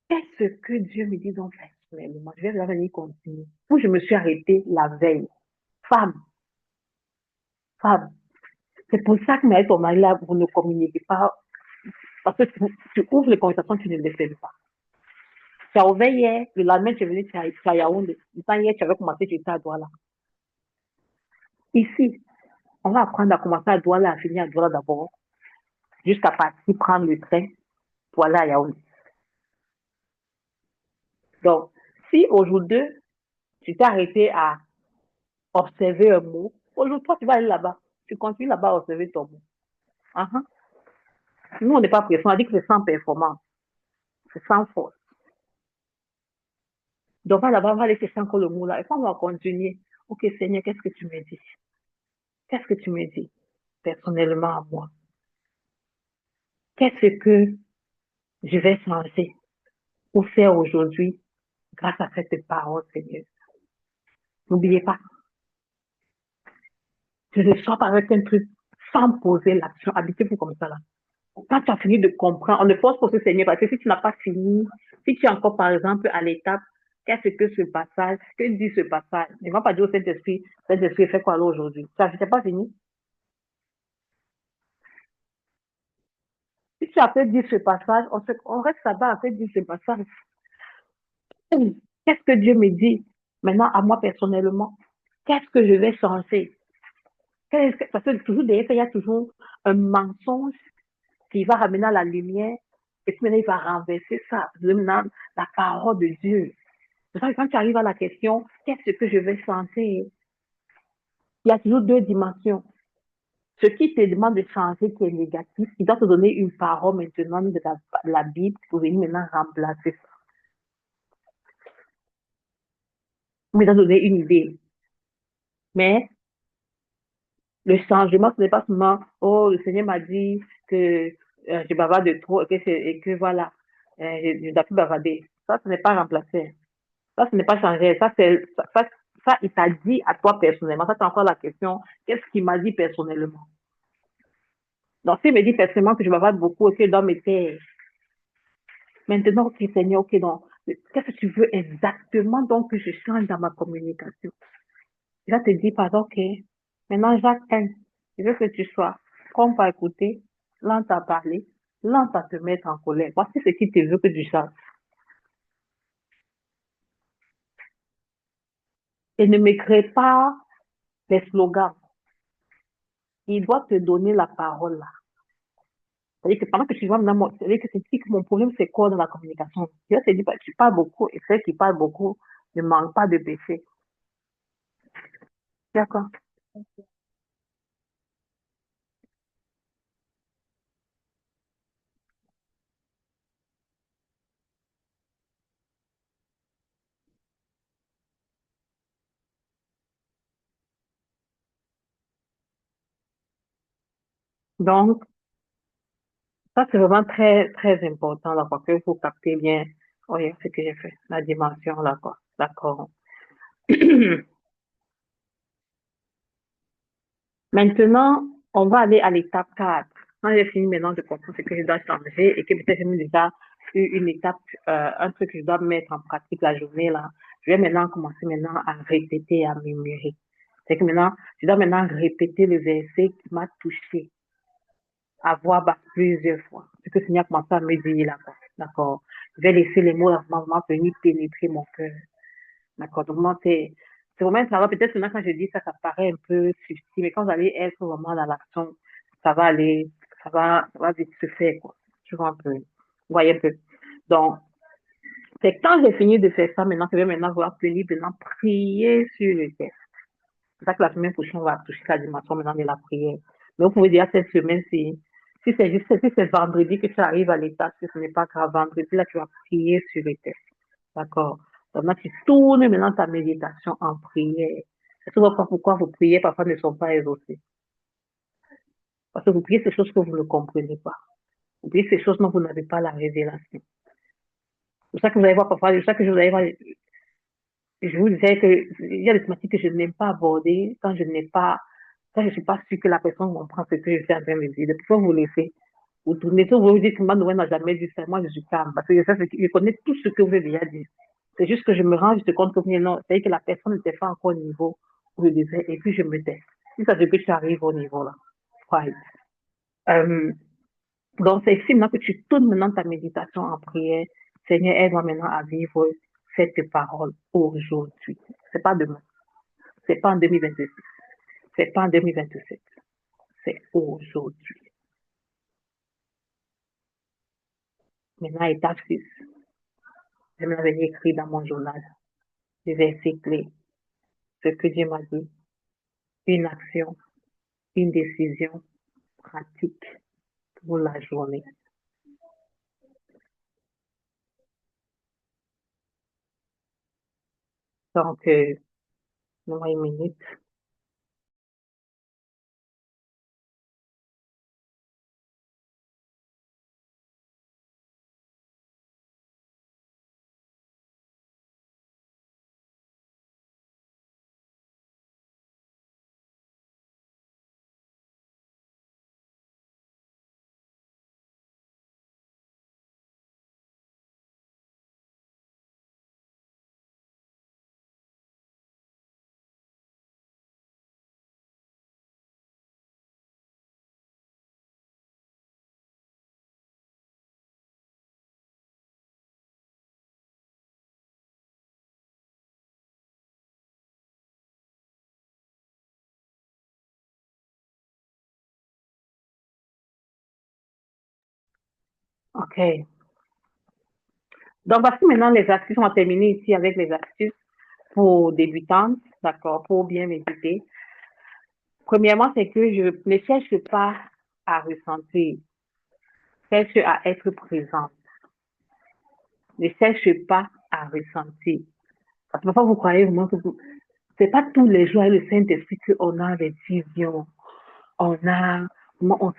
Qu'est-ce que Dieu me dit donc personnellement? Je vais revenir continuer. Où je me suis arrêtée la veille. Femme, femme. C'est pour ça que avec ton mari là, vous ne communiquez pas. Parce que tu ouvres les conversations, tu ne les fais pas. Tu as ouvert hier, le lendemain, tu es venu, tu as Yaoundé. Le temps hier, tu avais commencé, tu étais à Douala. Ici, on va apprendre à commencer à Douala, à finir à Douala d'abord, jusqu'à partir prendre le train pour aller à Yaoundé. Donc, si aujourd'hui, tu t'es arrêté à observer un mot, aujourd'hui, toi, tu vas aller là-bas. Tu continues là-bas à observer ton mot. Uh-huh. Nous, on n'est pas pressé. On a dit que c'est sans performance. C'est sans force. Donc, là-bas, on va aller chercher encore le mot là. Et quand on va continuer, ok, Seigneur, qu'est-ce que tu me dis? Qu'est-ce que tu me dis personnellement à moi? Qu'est-ce que je vais changer ou faire aujourd'hui grâce à cette parole, Seigneur? N'oubliez pas, je ne sors pas avec un truc sans poser l'action. Habitez-vous comme ça là. Quand tu as fini de comprendre, on ne force pas ce Seigneur parce que si tu n'as pas fini, si tu es encore par exemple à l'étape, qu'est-ce que ce passage, que dit ce passage? Ne va pas dire au Saint-Esprit, Saint-Esprit fait quoi là aujourd'hui? Ça n'était pas fini. Si tu as fait dire ce passage, on reste là-bas à faire dire ce passage. Qu'est-ce que Dieu me dit maintenant à moi personnellement? Qu'est-ce que je vais changer? Parce que toujours derrière, il y a toujours un mensonge qui va ramener à la lumière et puis maintenant il va renverser ça, maintenant la parole de Dieu. C'est ça que quand tu arrives à la question, qu'est-ce que je vais changer? Il y a toujours deux dimensions. Ce qui te demande de changer qui est négatif, il doit te donner une parole maintenant de la Bible pour venir maintenant remplacer ça. Il doit donner une idée. Mais le changement, ce n'est pas seulement, oh, le Seigneur m'a dit que je bavarde de trop et que voilà, je ne dois plus bavarder. Ça, ce n'est pas remplacé. Ça, ce n'est pas changé. Ça, il t'a dit à toi personnellement. Ça, c'est encore la question. Qu'est-ce qu'il m'a dit personnellement? Donc, s'il me dit personnellement que je bavarde beaucoup et que dans mes terres, maintenant, ok, Seigneur, ok, donc, qu'est-ce que tu veux exactement donc que je change dans ma communication? Il va te dire, pardon, ok, maintenant, Jacques, je veux que tu sois prompt à écouter, lent à parler, lent à te mettre en colère. Voici ce qu'il te veut que tu changes. Et ne m'écris pas les slogans. Il doit te donner la parole là. C'est-à-dire que pendant que tu vois maintenant, c'est-à-dire que c'est dit que mon problème, c'est quoi dans la communication? Tu vas te dire, bah, tu parles beaucoup, et celle qui parle beaucoup ne manque pas de péché. D'accord. Donc, ça, c'est vraiment très, très important, là, parce qu'il faut capter bien, oui, ce que j'ai fait, la dimension, là, quoi. D'accord. Maintenant, on va aller à l'étape 4. Quand j'ai fini maintenant de comprendre ce que je dois changer et que peut-être j'ai déjà eu une étape, un truc que je dois mettre en pratique la journée, là, je vais maintenant commencer maintenant à répéter, à murmurer. C'est que maintenant, je dois maintenant répéter le verset qui m'a touché à voix basse plusieurs fois. Ce que le Seigneur a commencé à me dire là, quoi. D'accord. Je vais laisser les mots là, vraiment venir pénétrer mon cœur. D'accord. Donc, moi, c'est vraiment un travail. Peut-être que maintenant, quand je dis ça, ça paraît un peu subtil, mais quand vous allez être vraiment dans l'action, ça va aller, ça va vite se faire, quoi. Tu vois un peu. Vous voyez un peu. Donc, c'est quand j'ai fini de faire ça, maintenant, je vais maintenant vouloir venir maintenant prier sur le texte. C'est ça que la semaine prochaine, on va toucher la dimension maintenant de la prière. Mais vous pouvez dire cette semaine-ci, si c'est vendredi que tu arrives à l'état, si ce n'est pas grave, vendredi, là, tu vas prier sur le texte. D'accord. Donc, là, tu tournes maintenant ta méditation en prière. Je ne sais pas pourquoi vos prières parfois ne sont pas exaucées. Parce que vous priez ces choses que vous ne comprenez pas. Vous priez ces choses dont vous n'avez pas la révélation. C'est pour ça que vous allez voir parfois, c'est pour ça que je vous allez voir, je vous disais qu'il y a des thématiques que je n'aime pas aborder quand je n'ai pas, quand je ne suis pas sûre que la personne comprend ce que je suis en train de dire. Pourquoi vous laissez? Vous tournez tout, vous dites que moi, Noël n'a jamais dit ça. Moi, je suis calme. Parce que je connais tout ce que vous avez déjà dit. C'est juste que je me rends juste compte que non, c'est que la personne n'était pas encore au niveau où je devais, et puis je me tais. Si ça veut que tu arrives au niveau là. Right. Euh, donc, c'est ici maintenant que tu tournes maintenant ta méditation en prière. Seigneur, aide-moi maintenant à vivre cette parole aujourd'hui. C'est pas demain. C'est pas en 2026. C'est pas en 2027. C'est aujourd'hui. Maintenant, étape 6. Je vais venir écrire dans mon journal des versets clés. Ce que Dieu m'a dit. Une action, une décision pratique pour la journée. Donc, donne-moi une minute. OK. Donc, voici maintenant les astuces. On va terminer ici avec les astuces pour débutantes, d'accord, pour bien méditer. Premièrement, c'est que je ne cherche pas à ressentir, cherche à être présente. Ne cherche pas à ressentir. Parce que parfois, vous croyez vraiment que c'est pas tous les jours avec le Saint-Esprit qu'on a des visions. On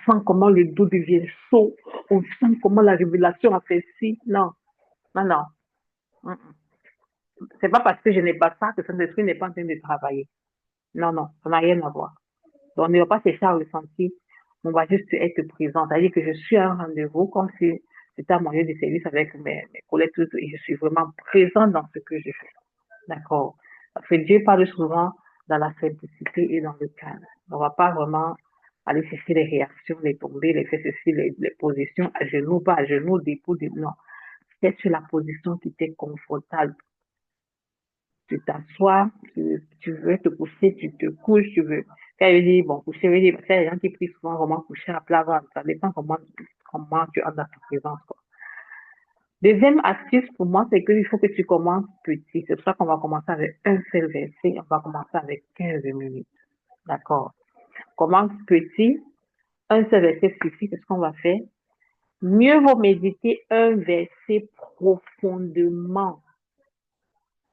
sent comment le dos devient chaud. On sent comment la révélation a fait ci. Non, non, non. Mm, mm. C'est pas parce que je n'ai pas ça que le Saint-Esprit n'est pas en train de travailler. Non, non, ça n'a rien à voir. Donc, on ne va pas chercher à ressentir. On va juste être présent. C'est-à-dire que je suis à un rendez-vous comme si c'était à mon lieu de service avec mes collègues et je suis vraiment présent dans ce que je fais. D'accord. Parce que Dieu parle souvent dans la simplicité et dans le calme. On ne va pas vraiment aller chercher les réactions, les tombées, les faire ceci, les positions à genoux, pas à genoux, debout, non. C'est sur la position qui t'est confortable. Tu t'assois, tu veux te coucher, tu te couches, tu veux Quand il dit, bon, coucher, il dit, parce qu'il y a des gens qui prient souvent vraiment coucher à plat ventre. Ça dépend comment tu as dans ta présence, quoi. Deuxième astuce pour moi, c'est qu'il faut que tu commences petit. C'est pour ça qu'on va commencer avec un seul verset. On va commencer avec 15 minutes. D'accord? Commence petit. Un seul verset suffit. C'est ce qu'on va faire. Mieux vaut méditer un verset profondément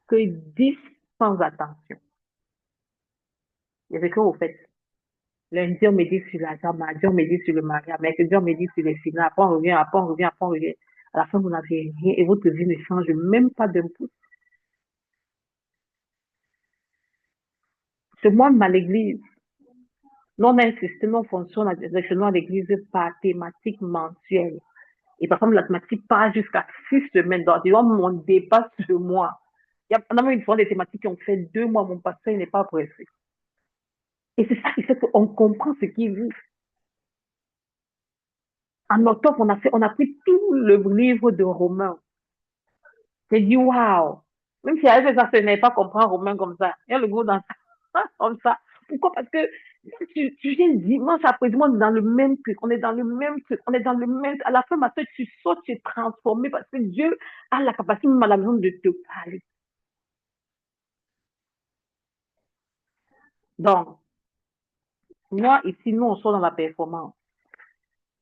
que 10 sans attention. Et c'est ce que vous faites. Lundi, on médite sur l'argent, mardi, on médite sur le mariage, mercredi, on médite sur les finances, après on revient, après on revient, après on revient. À la fin, vous n'avez rien et votre vie ne change même pas d'un pouce. C'est moi-même à l'église. Nous, on a un système, on fonctionne chez nous à l'église par thématique mensuelle. Et par exemple, la thématique part jusqu'à 6 semaines. Donc, on dépasse le mois. Il y a même une fois des thématiques qui ont fait 2 mois, mon pasteur n'est pas pressé. Et c'est ça qui fait qu'on comprend ce qu'il vit. En octobre, on a pris tout le livre de Romains. J'ai dit, waouh! Même si elle ça, ce n'est pas comprendre Romain comme ça. Il y a le goût dans ça, comme ça. Pourquoi? Parce que tu viens dimanche après dimanche, on est dans le même truc, on est dans le même truc, on est dans le même. À la fin, ma soeur, tu sautes, tu es transformé parce que Dieu a la capacité, même à la maison, de te parler. Donc, moi, ici, nous, on sort dans la performance.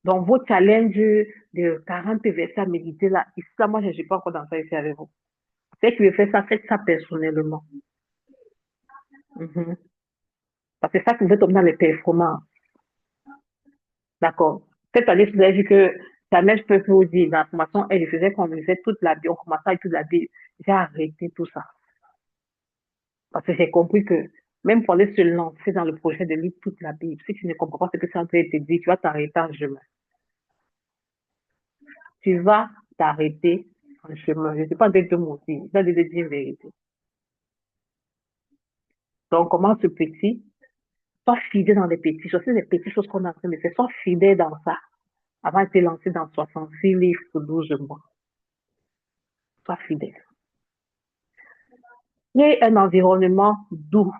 Donc, vos challenges de 40 versets à méditer là, ici, là, moi, je ne suis pas encore dans ça ici avec vous. Faites que je fais ça, faites ça personnellement. Mhm. Parce que c'est ça qui vous tomber dans les performances. D'accord. Cette année, je vous ai dit que ta mère, je peux vous dire, dans la formation, elle faisait qu'on lisait toute la Bible, on commençait avec toute la Bible. J'ai arrêté tout ça. Parce que j'ai compris que même pour aller se lancer dans le projet de lire toute la Bible, si tu ne comprends pas ce que ça veut te dire, tu vas t'arrêter en chemin. Tu vas t'arrêter en chemin. Je ne sais pas d'être mentir, je vais te dire la vérité. Donc, commence petit, sois fidèle dans les petites choses. C'est les petites choses qu'on a en train de faire. Sois fidèle dans ça avant de te lancer dans 66 livres pour 12 mois. Sois fidèle. Et un environnement doux.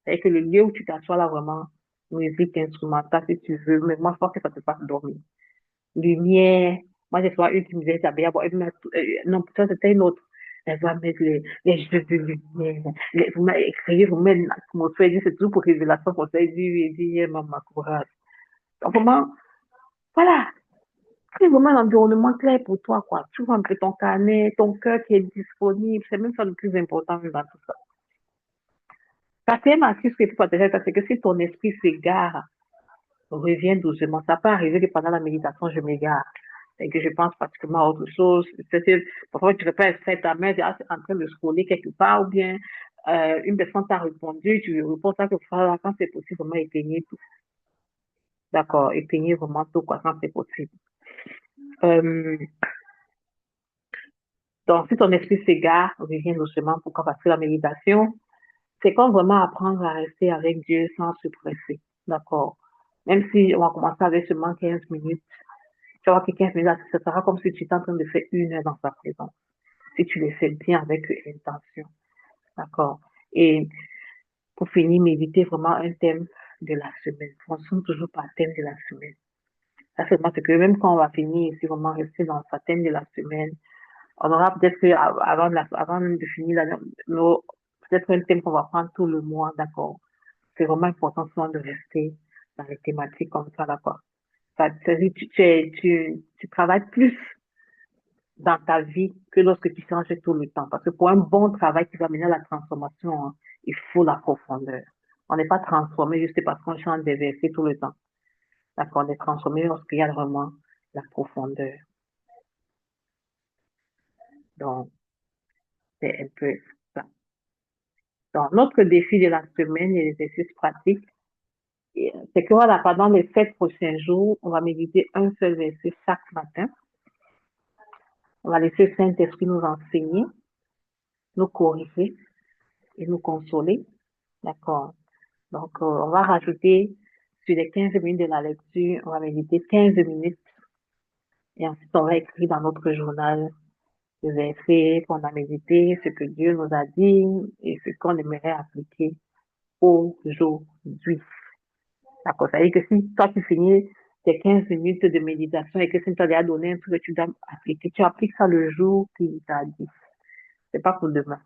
C'est que le lieu où tu t'assois là vraiment, musique instrumentale si tu veux, mais moi je pense que ça te fasse dormir. Lumière, moi j'ai souvent une qui me disait, non, ça c'était une autre. Elle va mettre les jeux de lumière, vous m'avez écrit, vous mettez l'atmosphère, c'est tout pour révélation, pour ça, il dit, maman, courage. Donc vraiment, voilà, c'est vraiment un environnement clair pour toi, quoi. Tu vois un peu ton carnet, ton cœur qui est disponible, c'est même ça le plus important dans tout ça. Quatrième astuce que tu peux partager, c'est que si ton esprit s'égare, reviens doucement. Ça peut arriver que pendant la méditation, je m'égare et que je pense pratiquement à autre chose. Parfois, tu ne peux pas faire ta main, tu es en train de scroller quelque part ou bien une personne t'a répondu, tu lui réponds ça que quand c'est possible, vraiment éteigner tout. D'accord, éteigner vraiment tout quoi, quand c'est possible. Euh, donc, si ton esprit s'égare, reviens doucement. Pourquoi? Parce que la méditation, c'est comme vraiment apprendre à rester avec Dieu sans se presser. D'accord. Même si on va commencer avec seulement 15 minutes, tu vas voir que 15 minutes, ça sera comme si tu étais en train de faire 1 heure dans sa présence. Si tu le fais bien avec intention. D'accord. Et pour finir, méditer vraiment un thème de la semaine. Fonctionne toujours par thème de la semaine. Ça, c'est moi, c'est que même quand on va finir, si vraiment rester dans sa thème de la semaine, on aura peut-être que avant de finir peut-être un thème qu'on va prendre tout le mois, d'accord. C'est vraiment important souvent de rester dans les thématiques comme ça, d'accord. Tu travailles plus dans ta vie que lorsque tu changes tout le temps. Parce que pour un bon travail qui va mener à la transformation, hein, il faut la profondeur. On n'est pas transformé juste parce qu'on change des versets tout le temps. D'accord, on est transformé lorsqu'il y a vraiment la profondeur. Donc, c'est un peu ça. Donc, notre défi de la semaine et l'exercice pratique, c'est que voilà, pendant les 7 prochains jours, on va méditer un seul verset chaque matin. On va laisser le Saint-Esprit nous enseigner, nous corriger et nous consoler. D'accord. Donc, on va rajouter sur les 15 minutes de la lecture, on va méditer 15 minutes et ensuite on va écrire dans notre journal le verset qu'on a médité, ce que Dieu nous a dit et ce qu'on aimerait appliquer aujourd'hui. aujourd'hui. D'accord. Ça veut dire que si toi, tu finis tes 15 minutes de méditation et que si tu as donné un truc que tu dois appliquer, tu appliques ça le jour qu'il t'a dit. C'est pas pour demain.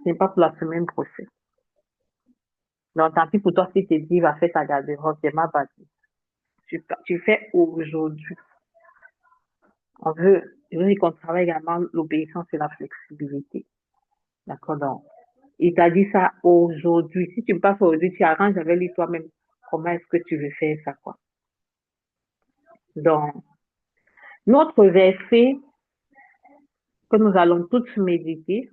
C'est pas pour la semaine prochaine. Donc, tant pis pour toi si tu te dis, va faire ta garde-robe, c'est ma partie. Tu fais aujourd'hui. Je veux dire qu'on travaille également l'obéissance et la flexibilité. D'accord? Donc, il t'a dit ça aujourd'hui. Si tu ne passes aujourd'hui, tu arranges avec lui toi-même. Comment est-ce que tu veux faire ça, quoi? Donc, notre verset que nous allons tous méditer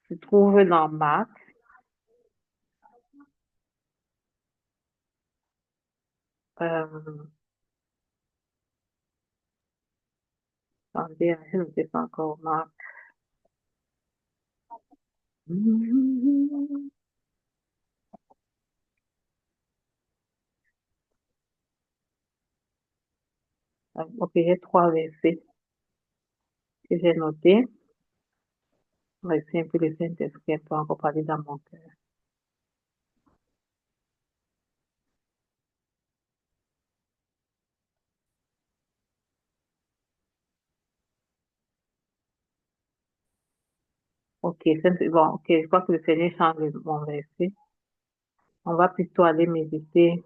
se trouve dans Marc. Euh, Attendez, je ne sais pas encore Marc. Ok, j'ai trois versets que j'ai notés. On va essayer un peu le Saint-Esprit pour encore parler dans mon cœur. Ok, bon, ok, je crois que le Seigneur change mon verset. On va plutôt aller méditer.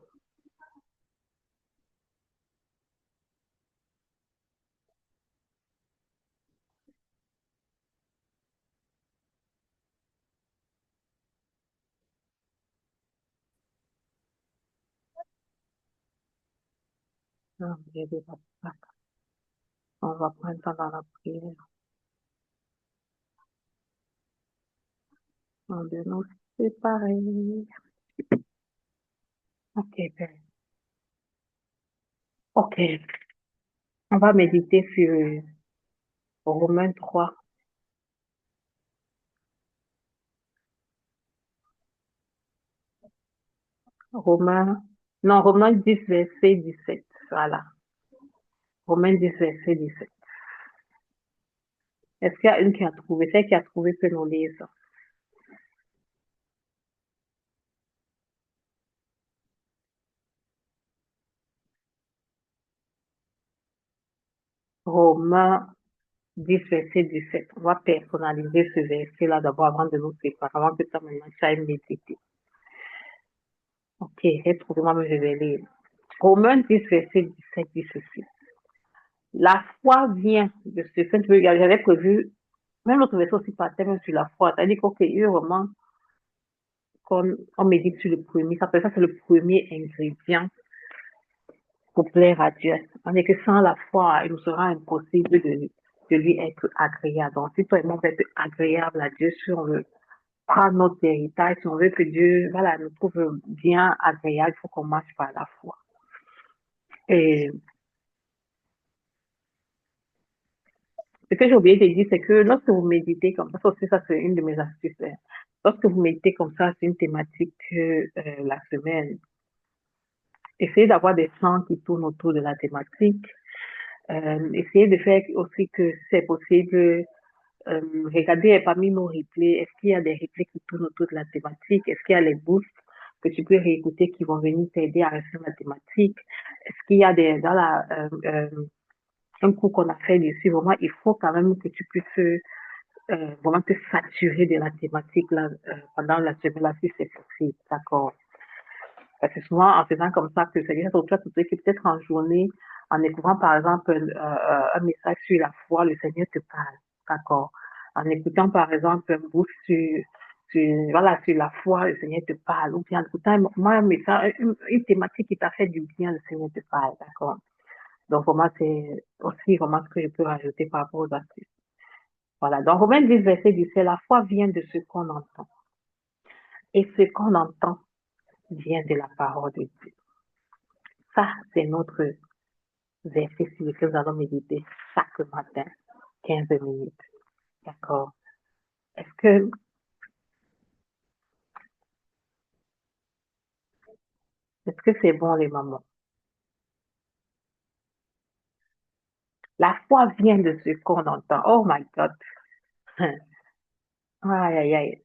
On va prendre temps dans la prière. On de nous séparer. Ok, ben. Ok, on va méditer sur Romains 3. Romains, non, Romains 10, verset 17. Voilà. Romains 10, verset 17. Est-ce qu'il y a une qui a trouvé? Celle qui a trouvé peut nous lire ça. Romains 10, verset 17. On va personnaliser ce verset-là d'abord avant de nous séparer, avant que ça maintenant tu ailles méditer. Ok, j'ai trouvé, moi, je vais lire. Romains 10, verset 17 dit ceci. La foi vient de ce fait, j'avais prévu, même l'autre verset aussi partait même sur la foi. C'est-à-dire qu'il y a vraiment, on médite sur le premier, ça c'est le premier ingrédient pour plaire à Dieu. On est que sans la foi, il nous sera impossible de lui être agréable. Donc, si toi et moi, on veut être agréable à Dieu, si on veut prendre notre héritage, si on veut que Dieu, voilà, nous trouve bien agréable, il faut qu'on marche par la foi. Et ce que j'ai oublié de dire, c'est que lorsque vous méditez comme ça aussi, ça c'est une de mes astuces. Lorsque vous méditez comme ça, c'est une thématique la semaine. Essayez d'avoir des chants qui tournent autour de la thématique. Essayez de faire aussi que c'est possible. Regardez parmi nos replays, est-ce qu'il y a des replays qui tournent autour de la thématique? Est-ce qu'il y a les boosts que tu peux réécouter qui vont venir t'aider à rester la thématique? Est-ce qu'il y a un cours qu'on a fait dessus? Vraiment, il faut quand même que tu puisses vraiment te saturer de la thématique là, pendant la semaine là, si c'est possible, d'accord? Parce que souvent, en faisant comme ça, que c'est bien pour toi, que peut-être en journée, en écoutant par exemple un message sur la foi, le Seigneur te parle, d'accord? En écoutant par exemple un bout voilà, sur la foi, le Seigneur te parle. Ou bien en écoutant moi, un message, une thématique qui t'a fait du bien, le Seigneur te parle, d'accord? Donc, pour moi, c'est aussi vraiment ce que je peux rajouter par rapport aux astuces. Voilà. Donc, Romains 10, verset 17, la foi vient de ce qu'on entend. Et ce qu'on entend vient de la parole de Dieu. Ça, c'est notre verset sur lequel nous allons méditer chaque matin, 15 minutes. D'accord? Est-ce que, est-ce que c'est bon, les mamans? La foi vient de ce qu'on entend. Oh my God. Aïe, aïe, aïe.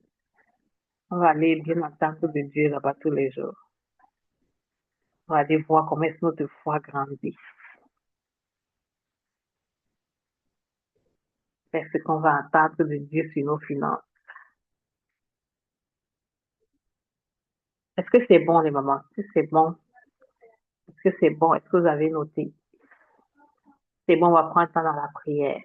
On va aller bien entendre de Dieu là-bas tous les jours. On va aller voir comment est-ce que notre foi grandit. C'est ce qu'on va entendre de Dieu sur nos finances. Est-ce que c'est bon, les mamans? Est-ce que c'est bon? Est-ce que c'est bon? Est-ce que vous avez noté? C'est bon, on va prendre temps dans la prière.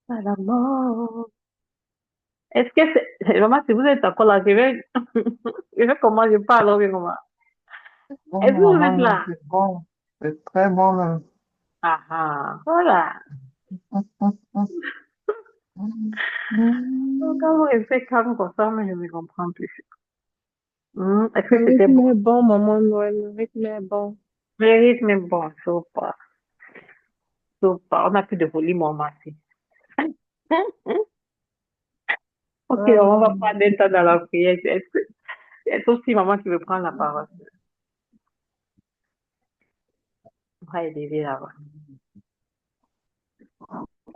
À la mort. Est-ce que c'est... Maman, si vous êtes encore là, je vais comment je parle, oui, maman. Bon, Est-ce que vous êtes maman, là? c'est bon. C'est très bon même. Ah ah, voilà. Donc, quand vous restez calme comme ça, mais je ne comprends plus. Est-ce que Le c'était bon? rythme est bon, maman Noël, le rythme est bon. Le rythme est bon, super, super. On n'a plus de volume, maman. Ok, on va Euh, prendre un temps dans la prière. Est-ce aussi maman qui veut prendre la parole? On va aider là-bas.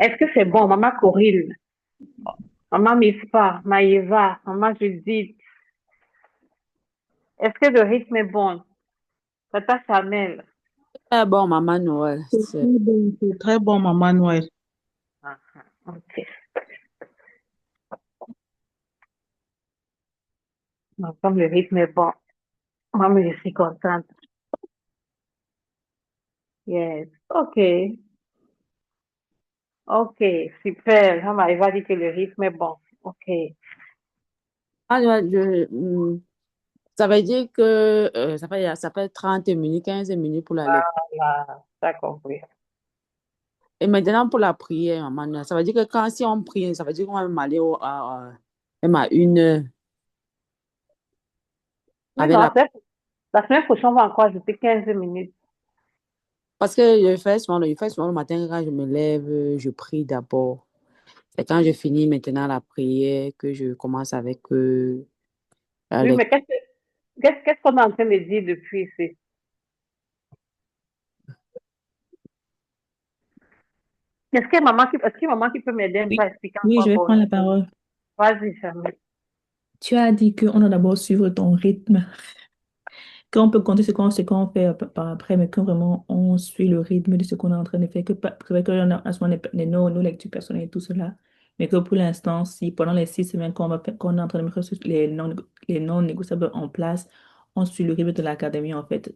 Est-ce que c'est bon, maman Corinne, maman Mispa, Maïva, maman Judith? Est-ce que le rythme est bon? Tata Chanel? Très bon, Maman Noël. c'est très bon, maman Noël. Ah, ok. Donc, comme le rythme est bon, moi, je suis contente. Yes. Ok. Ok. Super. Maïva dit que le rythme est bon. Ok. Ah, ça veut dire que ça fait 30 minutes, 15 minutes pour la lecture. Voilà. T'as compris. Et maintenant pour la prière, Maman Noël, ça veut dire que quand si on prie, ça veut dire qu'on va même aller même à 1 heure Oui, avec non, la... la semaine prochaine, on va encore ajouter 15 minutes. Parce que je fais souvent le matin quand je me lève, je prie d'abord. C'est quand je finis maintenant la prière que je commence avec la Oui, lecture. mais qu'est-ce qu'on est en train de dire depuis ici? Est-ce que maman qui peut m'aider un peu Oui, à expliquer oui, je encore vais Corinne? prendre la parole. Vas-y, Charles. Tu as dit qu'on doit d'abord suivre ton rythme. Qu'on peut compter ce qu'on fait par après, mais que vraiment on suit le rythme de ce qu'on est en train de faire, que on a à ce moment nos lectures personnelles et tout cela, mais que pour l'instant, si pendant les 6 semaines qu'on est en train de mettre les non négociables en place, on suit le rythme de l'académie en fait.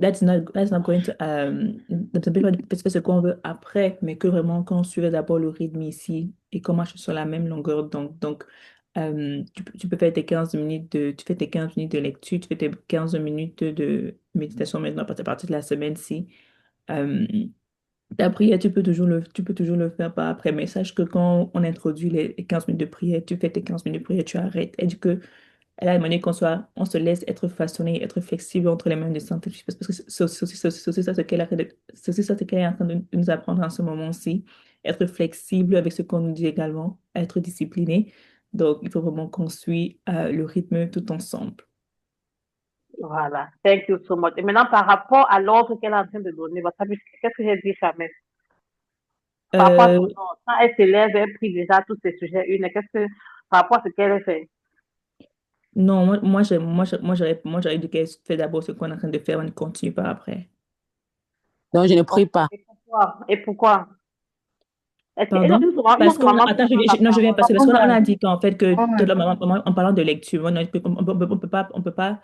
That's not going to, ne te pas faire ce qu'on veut après, mais que vraiment qu'on suive d'abord le rythme ici et qu'on marche sur la même longueur d'onde. Donc, tu peux faire tu fais tes 15 minutes de lecture, tu fais tes 15 minutes de méditation maintenant à partir de la semaine-ci. Euh, la prière, tu peux toujours le faire par après, mais sache que quand on introduit les 15 minutes de prière, tu fais tes 15 minutes de prière, tu arrêtes. Et du coup, elle a demandé on se laisse être façonné, être flexible entre les mains du Saint-Esprit, parce que c'est aussi ça ce c'est aussi ça ce qu'elle est en train de nous apprendre en ce moment-ci. Être flexible avec ce qu'on nous dit également, être discipliné. Donc, il faut vraiment qu'on suit le rythme tout ensemble. Voilà. Thank you so much. Et maintenant, par rapport à l'ordre qu'elle est en train de donner, qu'est-ce que j'ai dit, Charles? Par rapport à Euh, son ordre, quand elle se lève, elle prie déjà tous ces sujets une. Par rapport à ce qu'elle a fait? non, j'aurais dit qu'elle fait d'abord ce qu'on est en train de faire, on continue par après. Donc, je ne Ok. prie pas. Et pourquoi? Et pourquoi? Est-ce que, Pardon? une Parce autre qu'on a, maman peut attends, prendre la non, je viens parole? passer parce On qu'on a, a on a dit, dit qu'en fait que on toute a la dit, en parlant de lecture, on peut pas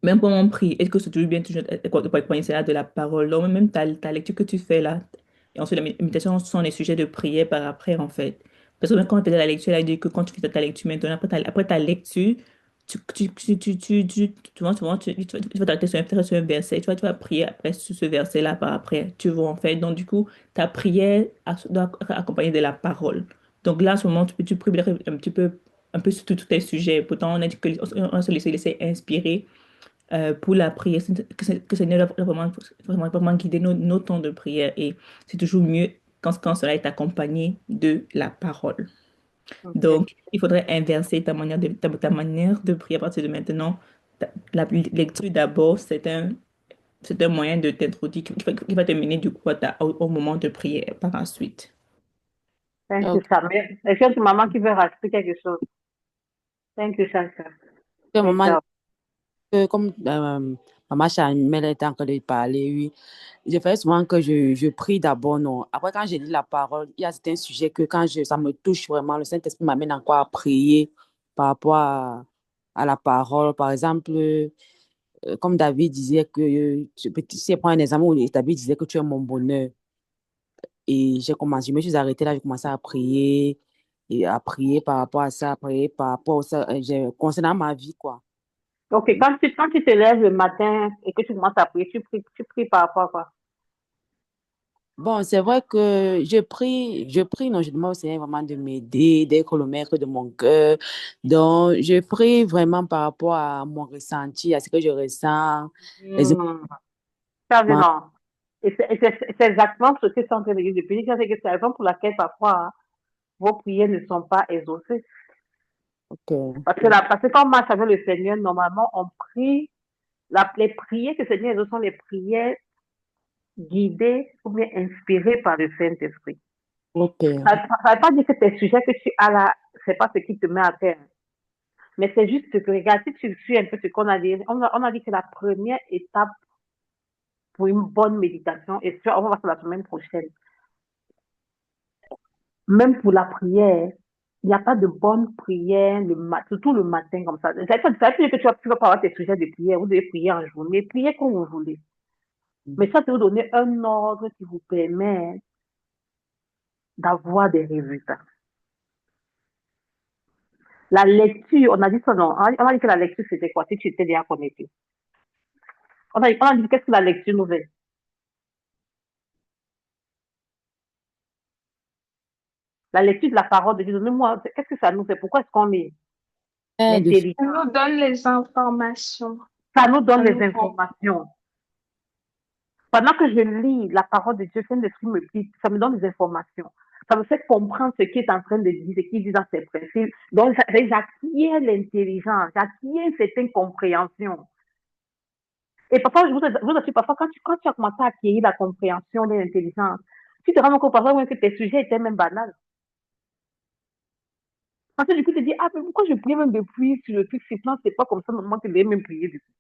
même quand on prie, est-ce que c'est toujours bien toujours accompagner cela de la parole? Donc, même ta lecture que tu fais là, et ensuite la méditation sont les sujets de prière par après, en fait. Parce que même quand on faisait la lecture, elle a dit que quand tu fais ta lecture maintenant, après ta lecture, tu vas t'arrêter sur un verset, tu vas prier après sur ce verset-là par après, tu vois, en fait. Donc, du coup, ta prière doit être accompagnée de la parole. Donc là, en ce moment, tu pries un petit peu un peu sur tous les sujets. Pourtant, on a dit on se laisser inspirer pour la prière, que Seigneur doit vraiment guider nos temps de prière. Et c'est toujours mieux quand cela est accompagné de la parole. Ok. Donc, il faudrait inverser ta manière de prier à partir de maintenant. La lecture d'abord, c'est un moyen de t'introduire qui va te mener du coup au moment de prière par la suite. Thank you, Ok. Samir. Est-ce que c'est maman qui veut rajouter quelque chose? Thank you, Shaka. Que Great maman, job. comme maman Chamel était en train de parler, oui. Je fais souvent que je prie d'abord, non. Après, quand je lis la parole, il y a certains sujets que ça me touche vraiment, le Saint-Esprit m'amène encore à prier par rapport à la parole. Par exemple, comme David disait que, si je prends un exemple où David disait que tu es mon bonheur. Et je me suis arrêtée là, j'ai commencé à prier, et à prier par rapport à ça, à prier par rapport à ça, concernant ma vie, quoi. Ok, quand tu te lèves le matin et que tu commences à prier, tu pries par rapport à quoi? Bon, c'est vrai que je prie, non, je demande au Seigneur vraiment de m'aider, d'être le maître de mon cœur. Donc, je prie vraiment par rapport à mon ressenti, à ce que je ressens, les Hmm. Ça, émotions. non. C'est exactement ce que c'est en train de dire depuis. C'est que c'est la raison pour laquelle parfois vos prières ne sont pas exaucées. Ok, Parce que quand on marche avec le Seigneur, normalement, on prie. Les prières que le Seigneur exauce sont les prières guidées ou bien inspirées par le Saint-Esprit. ok, Ça ne veut pas dire que tes sujets que tu as là, c'est pas ce qui te met à terre. Mais c'est juste que, regarde, si tu suis un peu ce qu'on a dit, on a dit que la première étape pour une bonne méditation, et ça, on va voir ça la semaine prochaine, même pour la prière, il n'y a pas de bonne prière, surtout le matin comme ça. Ça veut pas dire que tu vas pas avoir tes sujets de prière, vous devez prier en journée, priez comme vous voulez. Mais ça, c'est vous donner un ordre qui vous permet d'avoir des résultats. La lecture, on a dit ça, non? On a dit que la lecture, c'était quoi? Si tu étais déjà connecté. On a dit qu'est-ce que la lecture nous fait? La lecture de la parole de Dieu, donnez-moi, qu'est-ce que ça nous fait? Pourquoi est-ce qu'on lit? de L'intelligence. Ça nous donne les informations. Ça nous donne Ça les nous rend. informations. Pendant que je lis la parole de Dieu, Saint-Esprit me dit, ça me donne des informations. Ça me fait comprendre ce qu'il est en train de dire, ce qu'il dit dans ses principes. Donc, j'acquiers l'intelligence, j'acquiers une certaine compréhension. Et parfois, je vous assure, parfois, quand tu as commencé à acquérir la compréhension de l'intelligence, tu te rends compte parfois que tes sujets étaient même banals. Parce que du coup, tu te dis, ah, mais pourquoi je prie même depuis sur le truc, c'est pas comme ça, normalement, tu devais même prier depuis.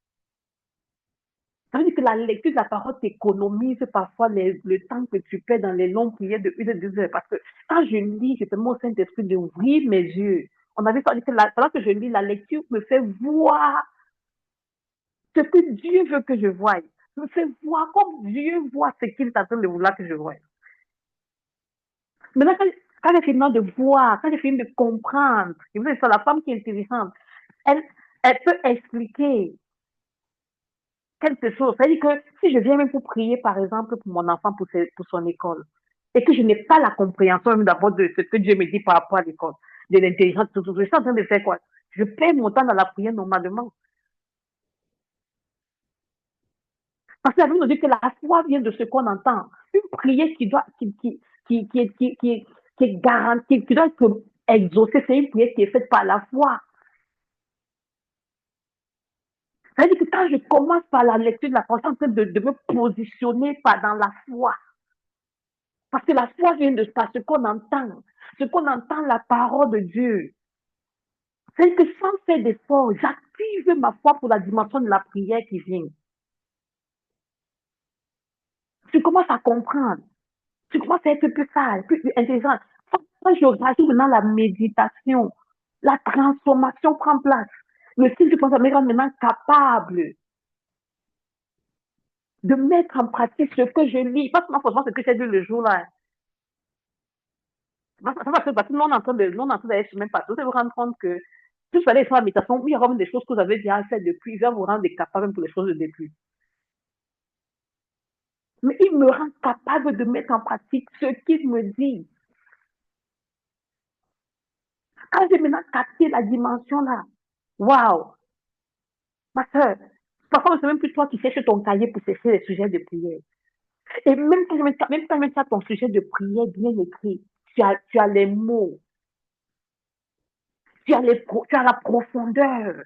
Ça veut dire que la lecture de la parole t'économise parfois le temps que tu perds dans les longues prières de 1 à 2 heures. Parce que quand je lis, je permets au Saint-Esprit d'ouvrir mes yeux. On avait dit que pendant que je lis, la lecture me fait voir ce que Dieu veut que je voie. Me fait voir comme Dieu voit ce qu'il est en train de vouloir que je voie. Maintenant, quand j'ai fini de voir, quand j'ai fini de comprendre, je veux dire, c'est la femme qui est intelligente, elle, elle peut expliquer quelque chose. C'est-à-dire que si je viens même pour prier, par exemple, pour mon enfant, pour son école, et que je n'ai pas la compréhension même d'abord de ce que Dieu me dit par rapport à l'école, de l'intelligence, tout, je suis en train de faire quoi? Je perds mon temps dans la prière normalement. Parce que la Bible nous dit que la foi vient de ce qu'on entend. Une prière qui est garantie, qui doit être exaucée, c'est une prière qui est faite par la foi. C'est-à-dire que quand je commence par la lecture de la parole, je suis en train de me positionner dans la foi. Parce que la foi vient de ce qu'on entend la parole de Dieu. C'est que sans faire d'effort, j'active ma foi pour la dimension de la prière qui vient. Tu commences à comprendre. Tu commences à être plus sage, plus intelligent. Quand je rajoute maintenant la méditation, la transformation prend place. Le style de pensée me rend maintenant capable de mettre en pratique ce que je lis. Pas seulement forcément ce que j'ai lu le jour-là. Parce que nous, on est en train d'aller sur le même partout. Vous allez vous rendre compte que tout ça, les faire la méditation, oui, il y aura même des choses que vous avez déjà faites depuis. Il va vous rendre capable même pour les choses de depuis. Mais il me rend capable de mettre en pratique ce qu'il me dit. Quand j'ai maintenant capté la dimension là, waouh, ma soeur, parfois c'est même plus toi qui cherches ton cahier pour chercher les sujets de prière. Et même quand tu as ton sujet de prière bien écrit, tu as les mots, tu as la profondeur.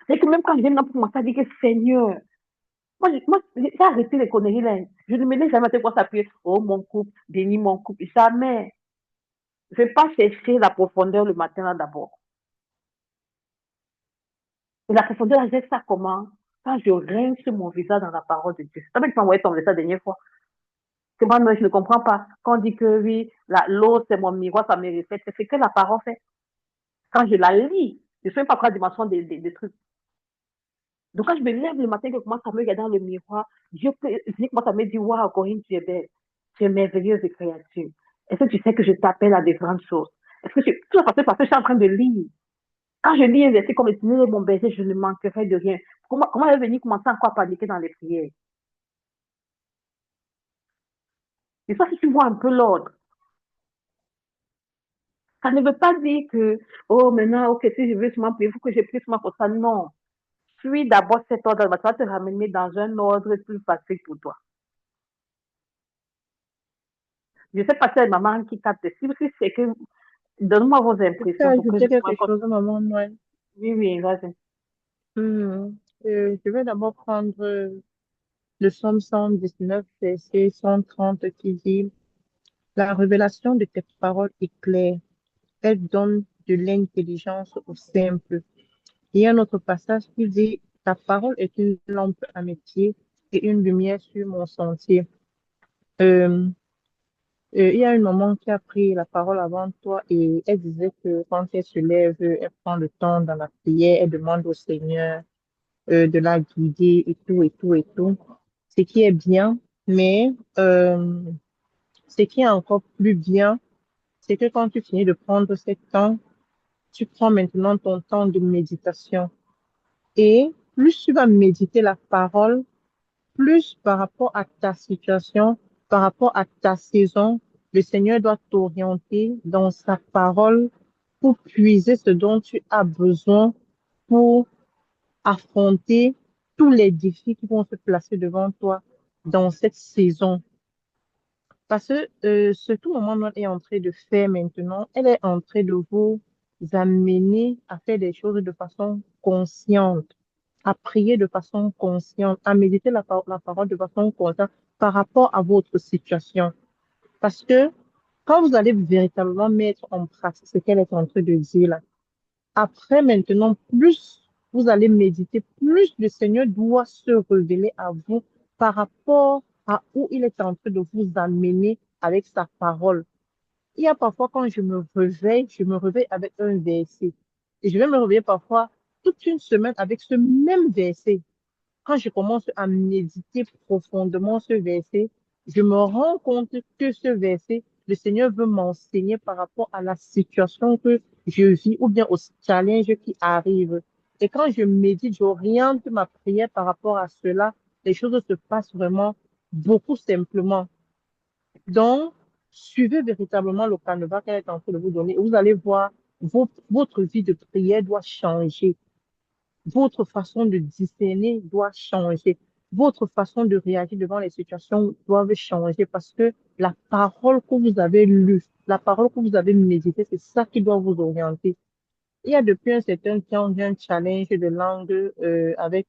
C'est que même quand je viens pour commencer à dire que Seigneur, moi j'ai arrêté les conneries là. Je ne me laisse jamais quoi s'appuyer. Oh, mon couple, bénis mon couple. Jamais. Je ne vais pas chercher la profondeur le matin là d'abord. Et la profondeur, là, j'ai ça comment? Quand je rince mon visage dans la parole de Dieu. C'est toi qui m'as envoyé ton message la dernière fois. C'est moi, je ne comprends pas. Quand on dit que oui, l'eau, c'est mon miroir, ça me reflète. C'est ce que la parole fait. Quand je la lis, je ne sais pas quoi la dimension des trucs. Donc, quand je me lève le matin, que je commence à me regarder dans le miroir, Dieu commence à me dire, waouh, Corinne, tu es belle. Tu es merveilleuse de créature. Est-ce que tu sais que je t'appelle à de grandes choses? Est-ce que tout ça parce que je suis en train de lire. Quand je lis un verset comme le Seigneur est mon berger, je ne manquerai de rien. Comment elle est venue commencer encore à paniquer dans les prières? Et ça, si tu vois un peu l'ordre, ça ne veut pas dire que, oh, maintenant, ok, si je veux seulement prier, il faut que je prie seulement pour ça. Non. Suis d'abord cet ordre, ça va te ramener dans un ordre plus facile pour toi. Je sais pas si c'est maman qui capte. Si c'est que, donne-moi vos Je peux impressions pour que je ajouter quelque sois. chose, maman Noël. Oui, oui, vas-y. Hmm. Je vais d'abord prendre le psaume 119, verset 130 qui dit, la révélation de tes paroles est claire. Elle donne de l'intelligence aux simples. Il y a un autre passage qui dit, ta parole est une lampe à mes pieds et une lumière sur mon sentier. Euh, il y a une maman qui a pris la parole avant toi et elle disait que quand elle se lève, elle prend le temps dans la prière, elle demande au Seigneur de la guider et tout, et tout, et tout. Ce qui est bien, mais ce qui est encore plus bien, c'est que quand tu finis de prendre ce temps, tu prends maintenant ton temps de méditation. Et plus tu vas méditer la parole, plus par rapport à ta situation, par rapport à ta saison, le Seigneur doit t'orienter dans sa parole pour puiser ce dont tu as besoin pour affronter tous les défis qui vont se placer devant toi dans cette saison. Parce que ce tout moment elle est en train de faire maintenant, elle est en train de vous amener à faire des choses de façon consciente, à prier de façon consciente, à méditer la parole de façon consciente par rapport à votre situation. Parce que quand vous allez véritablement mettre en pratique ce qu'elle est en train de dire là, après maintenant, plus vous allez méditer, plus le Seigneur doit se révéler à vous par rapport à où il est en train de vous amener avec sa parole. Il y a parfois quand je me réveille avec un verset. Et je vais me réveiller parfois toute une semaine avec ce même verset. Quand je commence à méditer profondément ce verset, je me rends compte que ce verset, le Seigneur veut m'enseigner par rapport à la situation que je vis ou bien au challenge qui arrive. Et quand je médite, j'oriente ma prière par rapport à cela, les choses se passent vraiment beaucoup simplement. Donc, suivez véritablement le canevas qu'elle est en train de vous donner. Vous allez voir, votre vie de prière doit changer. Votre façon de discerner doit changer. Votre façon de réagir devant les situations doit changer parce que la parole que vous avez lue, la parole que vous avez méditée, c'est ça qui doit vous orienter. Il y a depuis un certain temps, j'ai un challenge de langue avec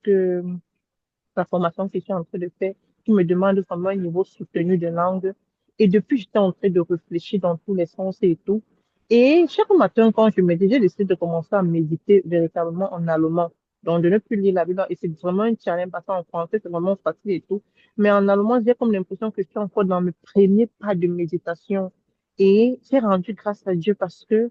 la formation que je suis en train de faire, qui me demande vraiment un niveau soutenu de langue. Et depuis, j'étais en train de réfléchir dans tous les sens et tout. Et chaque matin, quand je médite, j'ai décidé de commencer à méditer véritablement en allemand. Donc, de ne plus lire la Bible. Et c'est vraiment un challenge parce qu'en français, c'est vraiment facile et tout. Mais en allemand, j'ai comme l'impression que je suis encore dans mes premiers pas de méditation. Et j'ai rendu grâce à Dieu parce que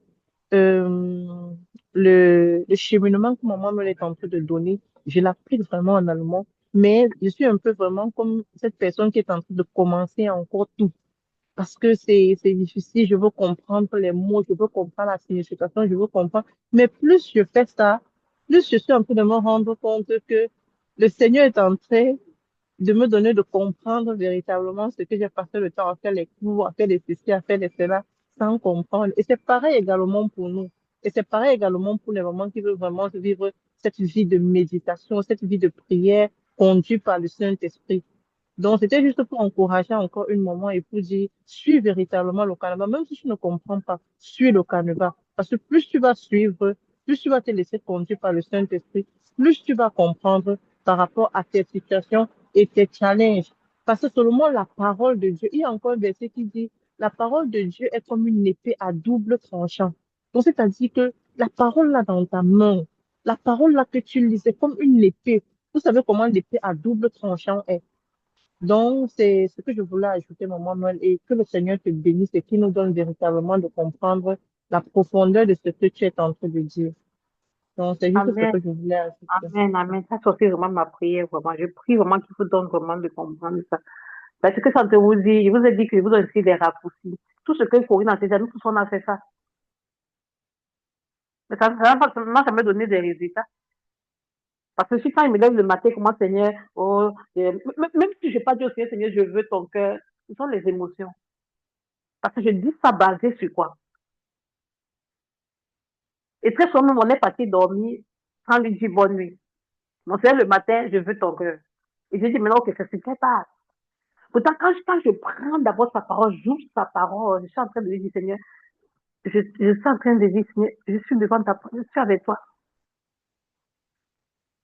euh, le cheminement que maman me est en train de donner, je l'applique vraiment en allemand. Mais je suis un peu vraiment comme cette personne qui est en train de commencer encore tout. Parce que c'est difficile, je veux comprendre les mots, je veux comprendre la signification, je veux comprendre. Mais plus je fais ça, plus je suis en train de me rendre compte que le Seigneur est en train de me donner de comprendre véritablement ce que j'ai passé le temps à faire les cours, à faire les ceci, à faire les cela, sans comprendre. Et c'est pareil également pour nous. Et c'est pareil également pour les mamans qui veulent vraiment vivre cette vie de méditation, cette vie de prière conduite par le Saint-Esprit. Donc, c'était juste pour encourager encore une maman et pour dire, suis véritablement le canevas, même si tu ne comprends pas, suis le canevas. Parce que plus tu vas suivre, plus tu vas te laisser conduire par le Saint-Esprit, plus tu vas comprendre par rapport à tes situations et tes challenges. Parce que seulement la parole de Dieu, il y a encore un verset qui dit, la parole de Dieu est comme une épée à double tranchant. Donc, c'est-à-dire que la parole là dans ta main, la parole là que tu lis, c'est comme une épée. Vous savez comment l'épée à double tranchant est. Donc, c'est ce que je voulais ajouter, maman Noël, et que le Seigneur te bénisse et qu'il nous donne véritablement de comprendre la profondeur de ce que tu es en train de dire. Donc, c'est juste ce Amen, que je voulais ajouter. amen, amen. Ça, c'est aussi vraiment ma prière, vraiment. Je prie vraiment qu'il vous donne vraiment de comprendre ça. Parce que quand je vous dis, je vous ai dit que je vous donne ici des raccourcis. Tout ce que Corinne a fait, nous tous on a fait ça. Mais ça n'a jamais donné des résultats. Parce que si quand il me lève le matin, comment Seigneur, oh, même si je n'ai pas dit au Seigneur, Seigneur, je veux ton cœur, ce sont les émotions. Parce que je dis ça basé sur quoi? Et très souvent, on est parti dormir sans lui dire bonne nuit. Mon Seigneur, le matin, je veux ton cœur. Et je dis maintenant, ok, ça se fait pas. Pourtant, quand je prends d'abord sa parole, j'ouvre sa parole, je suis en train de lui dire, Seigneur, je suis en train de dire, Seigneur, je suis devant ta parole, je suis avec toi.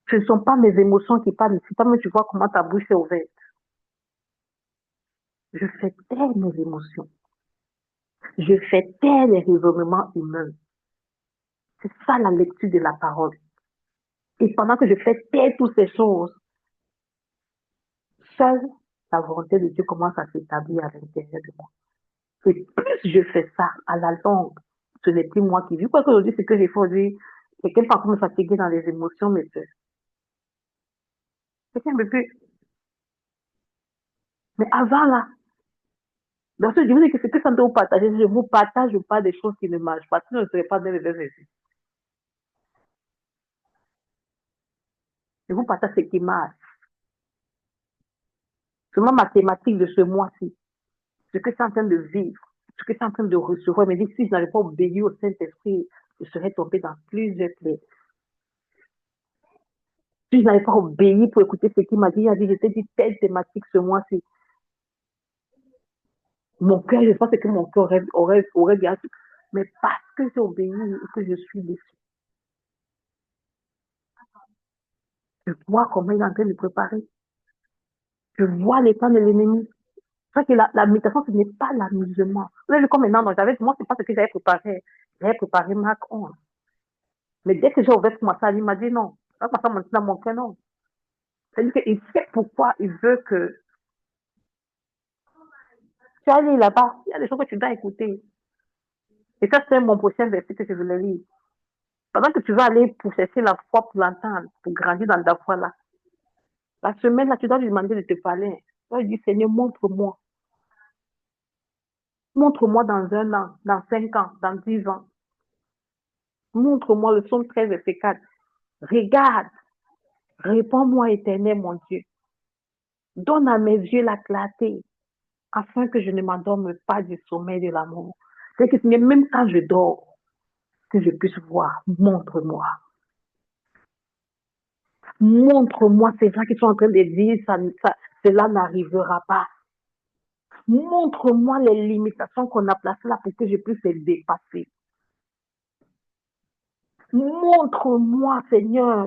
Ce ne sont pas mes émotions qui parlent ici. Toi-même, tu vois comment ta bouche est ouverte. Je fais taire mes émotions. Je fais taire les raisonnements humains. C'est ça la lecture de la parole. Et pendant que je fais taire toutes ces choses, seule la volonté de Dieu commence à s'établir à l'intérieur de moi. Et plus je fais ça à la longue, ce n'est plus moi qui vis. Quoi qu'aujourd'hui, c'est que j'ai fait aujourd'hui, quelqu'un par contre me fatiguer dans les émotions, mais quelqu'un me peut. Mais avant là, dans ce je vous dis que c'est que ça doit vous partager. Je ne vous partage pas des choses qui ne marchent pas. Sinon, je ne serais pas dans les mêmes récits. Je vous partage ce qui marche. Seulement ma thématique de ce mois-ci, ce que je suis en train de vivre, ce que je suis en train de recevoir, me dit si je n'avais pas obéi au Saint-Esprit, je serais tombé dans plusieurs plaies. Si je n'avais pas obéi pour écouter ce qu'il m'a dit, il a dit, je t'ai dit telle thématique ce mois-ci. Mon cœur, je pense que mon cœur aurait bien, mais parce que j'ai obéi et que je suis déçu. Je vois comment il est en train de préparer. Je vois les plans de l'ennemi. C'est vrai que la méditation, ce n'est pas l'amusement. Vous avez vu comme maintenant, moi, c'est pas ce que j'avais préparé. J'avais préparé Marc 11. Mais dès que j'ai ouvert pour moi, ça, il m'a dit non. Ça m'a monté dans mon cœur, non. C'est-à-dire qu'il sait pourquoi il veut que tu ailles là-bas. Il y a des choses que tu dois écouter. Et ça, c'est mon prochain verset que je voulais lire. Pendant que tu vas aller pour chercher la foi pour l'entendre, pour grandir dans ta foi là, la semaine là, tu dois lui demander de te parler. Tu dois lui dire, Seigneur, montre-moi. Montre-moi dans 1 an, dans 5 ans, dans 10 ans. Montre-moi le psaume 13, verset 4. Regarde, réponds-moi, éternel, mon Dieu. Donne à mes yeux la clarté, afin que je ne m'endorme pas du sommeil de l'amour. C'est que même quand je dors, que je puisse voir, montre-moi. Montre-moi ces gens qui sont en train de dire, cela n'arrivera pas. Montre-moi les limitations qu'on a placées là pour que je puisse les dépasser. Montre-moi, Seigneur,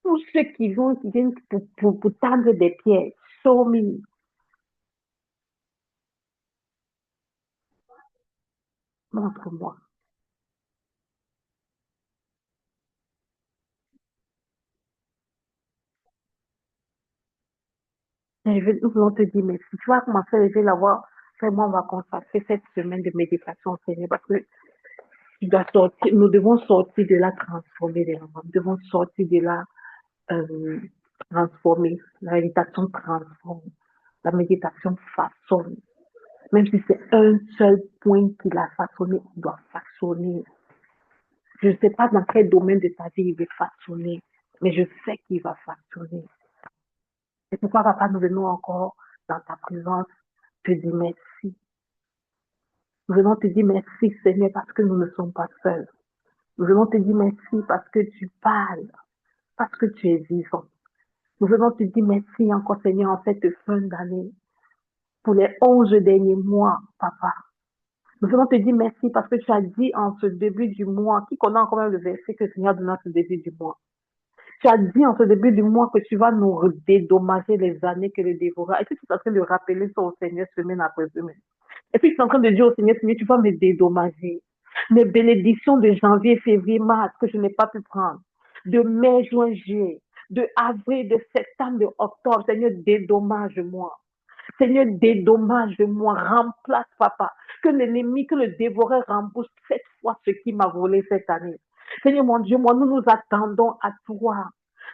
tous ceux qui viennent pour tendre des pièges. Show me. Montre-moi. Nous voulons te dire merci. Tu vas commencer à lever la voix. Vraiment, on va consacrer cette semaine de méditation, Seigneur, parce que nous devons sortir de là transformés, nous devons sortir de là transformés. La méditation transforme. La méditation façonne. Même si c'est un seul point qu'il a façonné, il doit façonner. Je ne sais pas dans quel domaine de ta vie il va façonner, mais je sais qu'il va façonner. C'est pourquoi, papa, nous venons encore dans ta présence te dire merci. Nous venons te dire merci, Seigneur, parce que nous ne sommes pas seuls. Nous venons te dire merci parce que tu parles, parce que tu es vivant. Nous venons te dire merci encore, Seigneur, en cette fin d'année, pour les 11 derniers mois, Papa. Nous venons te dire merci parce que tu as dit en ce début du mois, qui connaît encore même le verset que le Seigneur donne en ce début du mois. Tu as dit en ce début du mois que tu vas nous dédommager les années que le dévoreur. Et puis tu es en train de rappeler ça au Seigneur semaine après semaine. Et puis tu es en train de dire au Seigneur, Seigneur, tu vas me dédommager. Mes bénédictions de janvier, février, mars que je n'ai pas pu prendre. De mai, juin, juillet. De avril, de septembre, de octobre. Seigneur, dédommage-moi. Seigneur, dédommage-moi. Remplace, Papa. Que l'ennemi, que le dévoreur rembourse cette fois ce qui m'a volé cette année. Seigneur mon Dieu, moi, nous nous attendons à toi.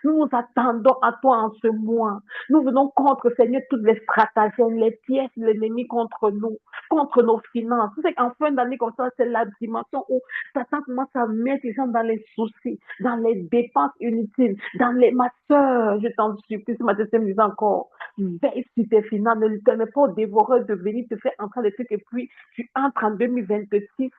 Nous nous attendons à toi en ce mois. Nous venons contre, Seigneur, toutes les stratagèmes, les pièces de l'ennemi contre nous, contre nos finances. Tu sais qu'en fin d'année comme ça, c'est la dimension où Satan commence à mettre les gens dans les soucis, dans les dépenses inutiles, dans les... Ma soeur, je t'en supplie, ce matin, je me disais encore, veille sur tes finances, ne lui permets pas au dévoreur de venir te faire entrer des trucs et puis tu entres en 2026.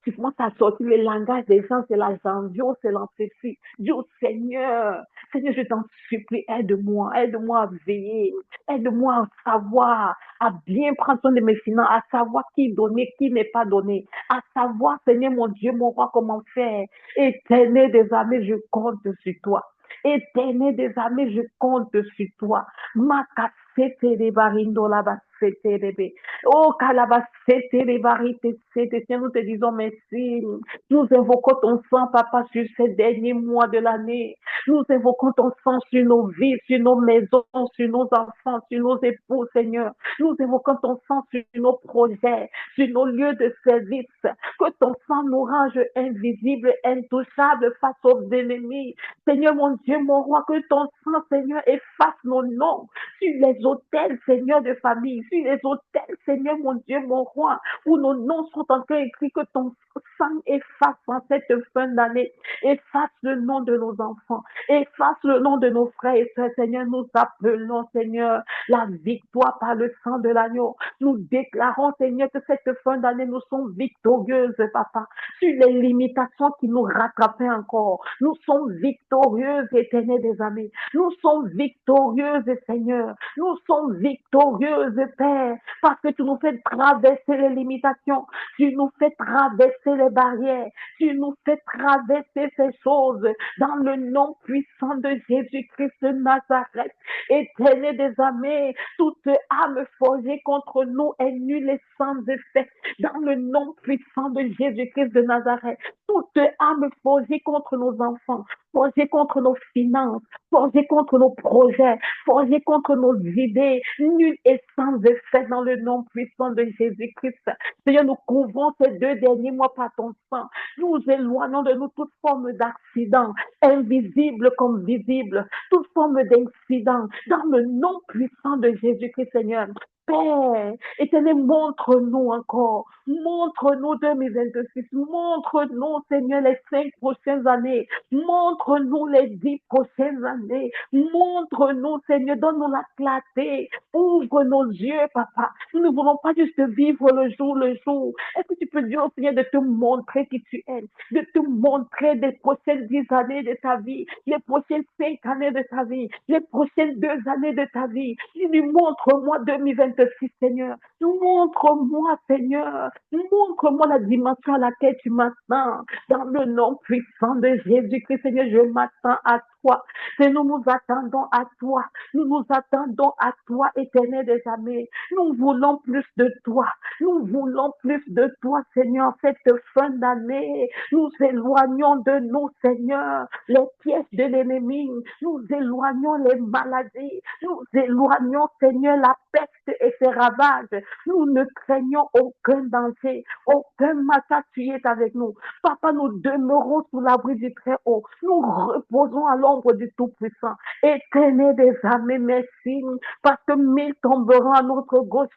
Tu commences à sortir le langage des gens, c'est la janvier, c'est l'ancestrie. Dis au Seigneur, Seigneur, je t'en supplie, aide-moi à veiller, aide-moi à savoir, à bien prendre soin de mes finances, à savoir qui donner, qui n'est pas donné, à savoir, Seigneur mon Dieu, mon roi, comment faire. Éternel des armées, je compte sur toi. Éternel des armées, je compte sur toi. Makasete de barindo la basete rebe. Oh, kalabasete de barite sete. Nous te disons merci. Nous invoquons ton sang, Papa, sur ces derniers mois de l'année. Nous invoquons ton sang sur nos vies, sur nos maisons, sur nos enfants, sur nos époux, Seigneur. Nous invoquons ton sang sur nos projets, sur nos lieux de service. Que ton sang nous range invisibles, intouchables face aux ennemis. Seigneur, mon Dieu, mon roi, que ton sang, Seigneur, efface nos noms sur les autels, Seigneur, de famille, sur les autels, Seigneur, mon Dieu, mon roi, où nos noms sont encore écrits, que ton sang efface en cette fin d'année, efface le nom de nos enfants, efface le nom de nos frères et sœurs, Seigneur, nous appelons, Seigneur, la victoire par le sang de l'agneau. Nous déclarons, Seigneur, que cette fin d'année, nous sommes victorieuses, Papa, sur les limitations qui nous rattrapaient encore. Nous sommes victorieuses, Éternel des armées. Nous sommes victorieuses, Seigneur. Nous sommes victorieuses, Père, parce que tu nous fais traverser les limitations. Tu nous fais traverser les barrières. Tu nous fais traverser ces choses dans le nom puissant de Jésus-Christ de Nazareth. Éternel des armées, toute âme forgée contre nous est nulle et sans effet. Dans le nom puissant de Jésus-Christ de Nazareth, toute âme forgée contre nos enfants, forgée contre nos finances, forgée contre nos projets, forgée contre nos idées, nulle et sans effet dans le nom puissant de Jésus-Christ. Seigneur, nous couvrons ces 2 derniers mois par ton sang. Nous éloignons de nous toute forme d'accident, invisible comme visible, toute forme d'incident, dans le nom puissant de Jésus-Christ, Seigneur. Père, Éternel, montre-nous encore, montre-nous 2026, montre-nous, Seigneur, les 5 prochaines années, montre-nous les 10 prochaines années, montre-nous, Seigneur, donne-nous la clarté, ouvre nos yeux, Papa. Nous ne voulons pas juste vivre le jour. Est-ce que tu peux dire au Seigneur de te montrer qui tu es, de te montrer les prochaines 10 années de ta vie, les prochaines 5 années de ta vie, les prochaines 2 années de ta vie. Lui montre-moi 2026, Seigneur. Montre-moi, Seigneur. Montre-moi la dimension à laquelle tu m'attends. Dans le nom puissant de Jésus-Christ, Seigneur, je m'attends à toi. Seigneur, nous nous attendons à toi. Nous nous attendons à toi, Éternel des armées. Nous voulons plus de toi. Nous voulons plus de toi, Seigneur, en cette fin d'année. Nous éloignons de nous, Seigneur, les pièges de l'ennemi. Nous éloignons les maladies. Nous éloignons, Seigneur, la peste et ses ravages. Nous ne craignons aucun danger. Aucun matin, tu es avec nous. Papa, nous demeurons sous l'abri du Très-Haut. Nous reposons à l'ombre du Tout-Puissant. Éternel des armées, merci, parce que 1000 tomberont à notre gauche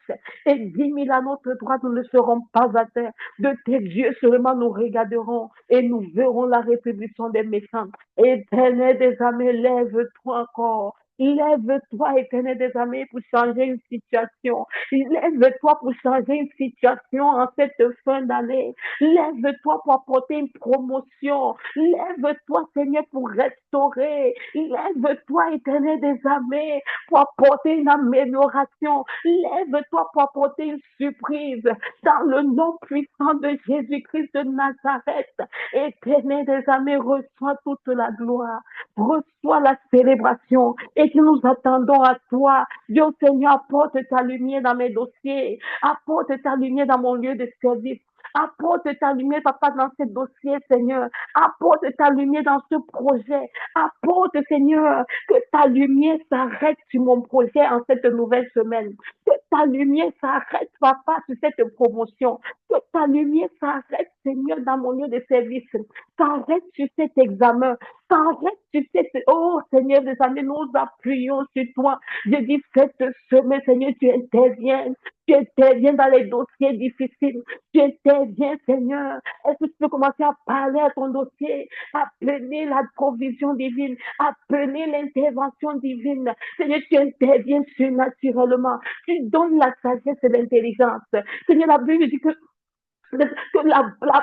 et 10 000 à notre droite, nous ne serons pas à terre. De tes yeux seulement nous regarderons et nous verrons la rétribution des méchants. Éternel des armées, lève-toi encore. Lève-toi, Éternel des armées, pour changer une situation. Lève-toi pour changer une situation en cette fin d'année. Lève-toi pour apporter une promotion. Lève-toi, Seigneur, pour restaurer. Lève-toi, Éternel des armées, pour apporter une amélioration. Lève-toi pour apporter une surprise. Dans le nom puissant de Jésus-Christ de Nazareth, Éternel des armées, reçois toute la gloire. Reçois la célébration et que nous attendons à toi. Dieu Seigneur, apporte ta lumière dans mes dossiers. Apporte ta lumière dans mon lieu de service. Apporte ta lumière, papa, dans ce dossier, Seigneur. Apporte ta lumière dans ce projet. Apporte, Seigneur, que ta lumière s'arrête sur mon projet en cette nouvelle semaine. Que ta lumière s'arrête, papa, sur cette promotion. Que ta lumière s'arrête, Seigneur, dans mon lieu de service. S'arrête sur cet examen. S'arrête sur cette... Oh, Seigneur, des amis, nous appuyons sur toi. Je dis, cette semaine, Seigneur, tu interviens. Tu interviens dans les dossiers difficiles. Tu interviens, Seigneur. Est-ce que tu peux commencer à parler à ton dossier, appeler la provision divine, appeler l'intervention divine. Seigneur, tu interviens surnaturellement. Tu donnes la sagesse et l'intelligence. Seigneur, la Bible dit que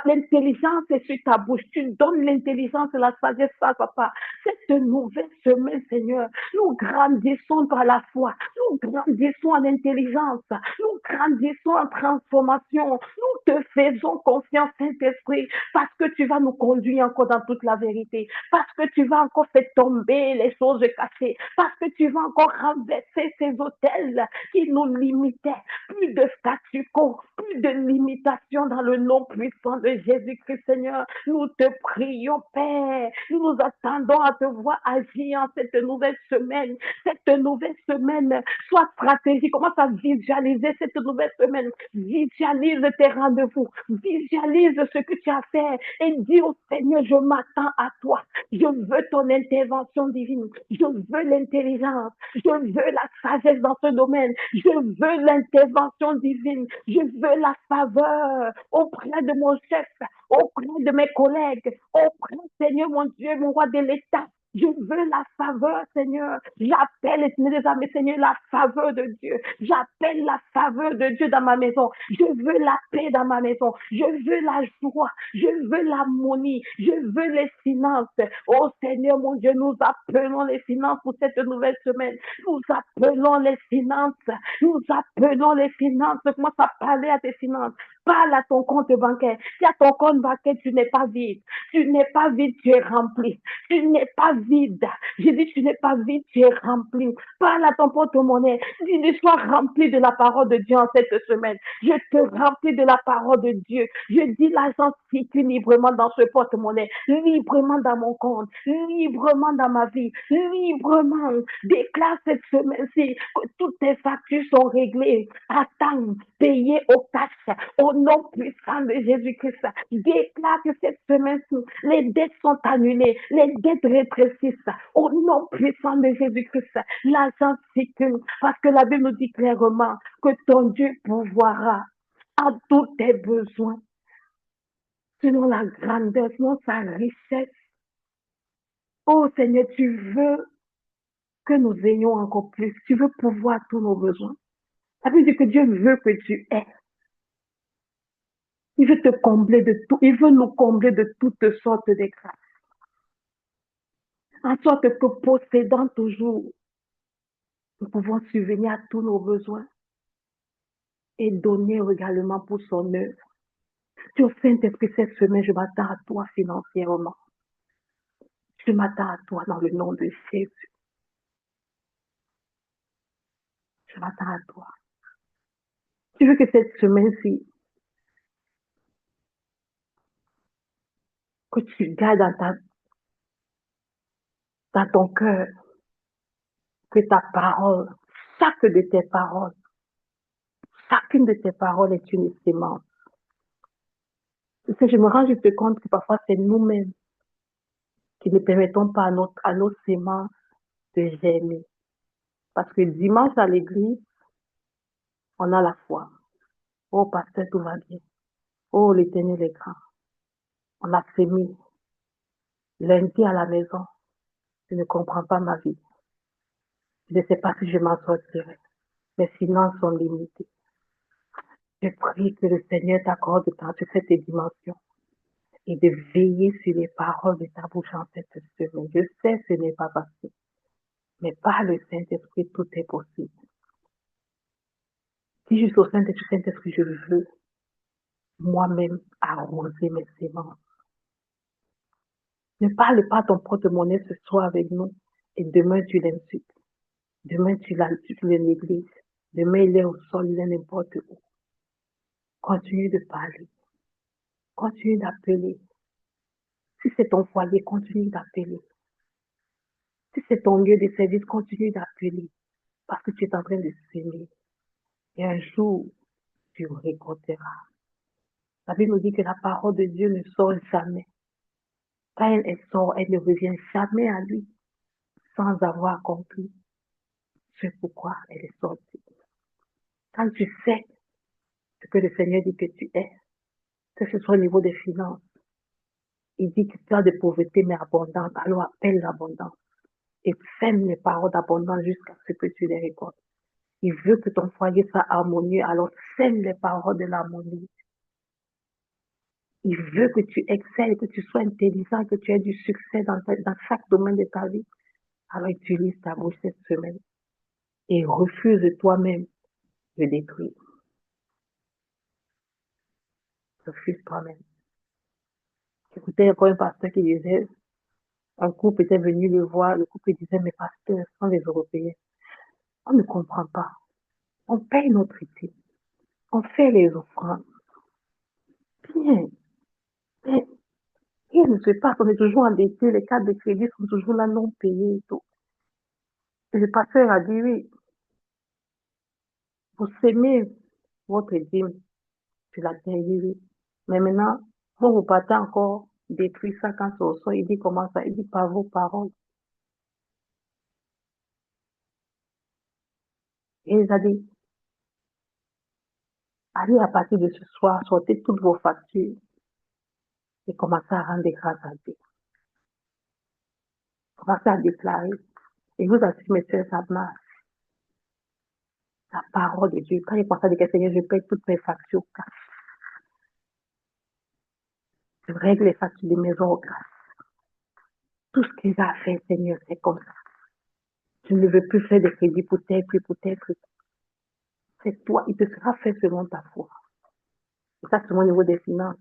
l'intelligence est sur ta bouche. Tu donnes l'intelligence et la sagesse à papa. Cette nouvelle semaine, Seigneur, nous grandissons par la foi. Nous grandissons en intelligence. Nous grandissons en transformation. Nous te faisons confiance, Saint-Esprit, parce que tu vas nous conduire encore dans toute la vérité. Parce que tu vas encore faire tomber les choses cachées. Parce que tu vas encore renverser ces hôtels qui nous limitaient. Plus de statu quo, plus de limitation dans le nom puissant de Jésus-Christ, Seigneur. Nous te prions, Père. Nous nous attendons à te voir agir en cette nouvelle semaine. Cette nouvelle semaine, sois stratégique. Commence à visualiser cette nouvelle semaine. Visualise tes rendez-vous. Visualise ce que tu as fait et dis au Seigneur, je m'attends à toi. Je veux ton intervention divine. Je veux l'intelligence. Je veux la sagesse dans ce domaine. Je veux l'intervention divine. Je veux la faveur auprès de mon chef, auprès de mes collègues, auprès, Seigneur, mon Dieu, mon roi de l'État. Je veux la faveur, Seigneur. J'appelle, mes Seigneur, la faveur de Dieu. J'appelle la faveur de Dieu dans ma maison. Je veux la paix dans ma maison. Je veux la joie. Je veux l'harmonie. Je veux les finances. Oh Seigneur, mon Dieu, nous appelons les finances pour cette nouvelle semaine. Nous appelons les finances. Nous appelons les finances. Commence à parler à tes finances. Parle à ton compte bancaire. Si à ton compte bancaire, tu n'es pas vide. Tu n'es pas vide, tu es rempli. Tu n'es pas vide. Je dis, tu n'es pas vide, tu es rempli. Parle à ton porte-monnaie. Dis, sois rempli de la parole de Dieu en cette semaine. Je te remplis de la parole de Dieu. Je dis, l'argent circule librement dans ce porte-monnaie, librement dans mon compte, librement dans ma vie, librement. Déclare cette semaine-ci que toutes tes factures sont réglées. Attends, payées au cash, au nom puissant de Jésus-Christ. Déclare que cette semaine-ci, les dettes sont annulées, les dettes rétrécissent. Au nom puissant de Jésus-Christ, l'argent circule parce que la Bible nous dit clairement que ton Dieu pourvoira à tous tes besoins selon la grandeur, selon sa richesse. Oh Seigneur, tu veux que nous ayons encore plus. Tu veux pourvoir tous nos besoins. Ça veut dire que Dieu veut que tu aies. Il veut te combler de tout. Il veut nous combler de toutes sortes de grâces. En sorte que possédant toujours, nous pouvons subvenir à tous nos besoins et donner également pour son œuvre. Dieu Saint-Esprit, cette semaine, je m'attends à toi financièrement. Je m'attends à toi dans le nom de Jésus. Je m'attends à toi. Tu veux que cette semaine-ci, que tu gardes dans ton cœur, que ta parole, chacune de tes paroles, chacune de tes paroles est une sémence. Parce que je me rends juste compte que parfois c'est nous-mêmes qui ne permettons pas à nos sémences de germer. Parce que dimanche à l'église, on a la foi. Oh, pasteur, tout va bien. Oh, l'Éternel est grand. On a sémé. Lundi à la maison, je ne comprends pas ma vie. Je ne sais pas si je m'en sortirai. Mes finances sont limitées. Je prie que le Seigneur t'accorde dans cette dimension et de veiller sur les paroles de ta bouche en cette semaine. Je sais que ce n'est pas facile, mais par le Saint-Esprit, tout est possible. Si je suis au Saint-Esprit, je veux moi-même arroser mes sémences. Ne parle pas ton porte-monnaie ce soir avec nous et demain tu l'insultes. Demain tu le négliges. Demain il est au sol, il est n'importe où. Continue de parler. Continue d'appeler. Si c'est ton foyer, continue d'appeler. Si c'est ton lieu de service, continue d'appeler. Parce que tu es en train de s'aimer. Et un jour, tu récolteras. La Bible nous dit que la parole de Dieu ne sort jamais. Quand elle sort, elle ne revient jamais à lui sans avoir accompli ce pourquoi elle est sortie. Quand tu sais ce que le Seigneur dit que tu es, que ce soit au niveau des finances, il dit que tu as de pauvreté mais abondante, alors appelle l'abondance et sème les paroles d'abondance jusqu'à ce que tu les récoltes. Il veut que ton foyer soit harmonieux, alors sème les paroles de l'harmonie. Il veut que tu excelles, que tu sois intelligent, que tu aies du succès dans chaque domaine de ta vie. Alors utilise ta bouche cette semaine et refuse toi-même de détruire. Refuse toi-même. J'écoutais encore un pasteur qui disait, un couple était venu le voir, le couple disait, mais pasteur, sont les Européens. On ne comprend pas. On paye notre éthique. On fait les offrandes. Bien. Mais rien ne se passe. On est toujours endetté. Les cartes de crédit sont toujours là non payées et tout. Et le pasteur a dit, oui, vous semez votre dîme sur la terre, oui. Mais maintenant, vous partez encore détruire ça quand c'est au sol. Il dit comment ça? Il dit par vos paroles. Et il a dit, allez à partir de ce soir, sortez toutes vos factures et commencez à rendre grâce à Dieu. Commencez à déclarer. Et vous assure, mes soeurs, ça marche. La parole de Dieu. Quand il pense à dire que Seigneur, je paye toutes mes factures au cash. Je règle les factures de maison au cash. Tout ce qu'il a fait, Seigneur, c'est comme ça. Je ne veux plus faire de crédit pour tel prix, pour tel prix. C'est toi, il te sera fait selon ta foi. Et ça, c'est au niveau des finances.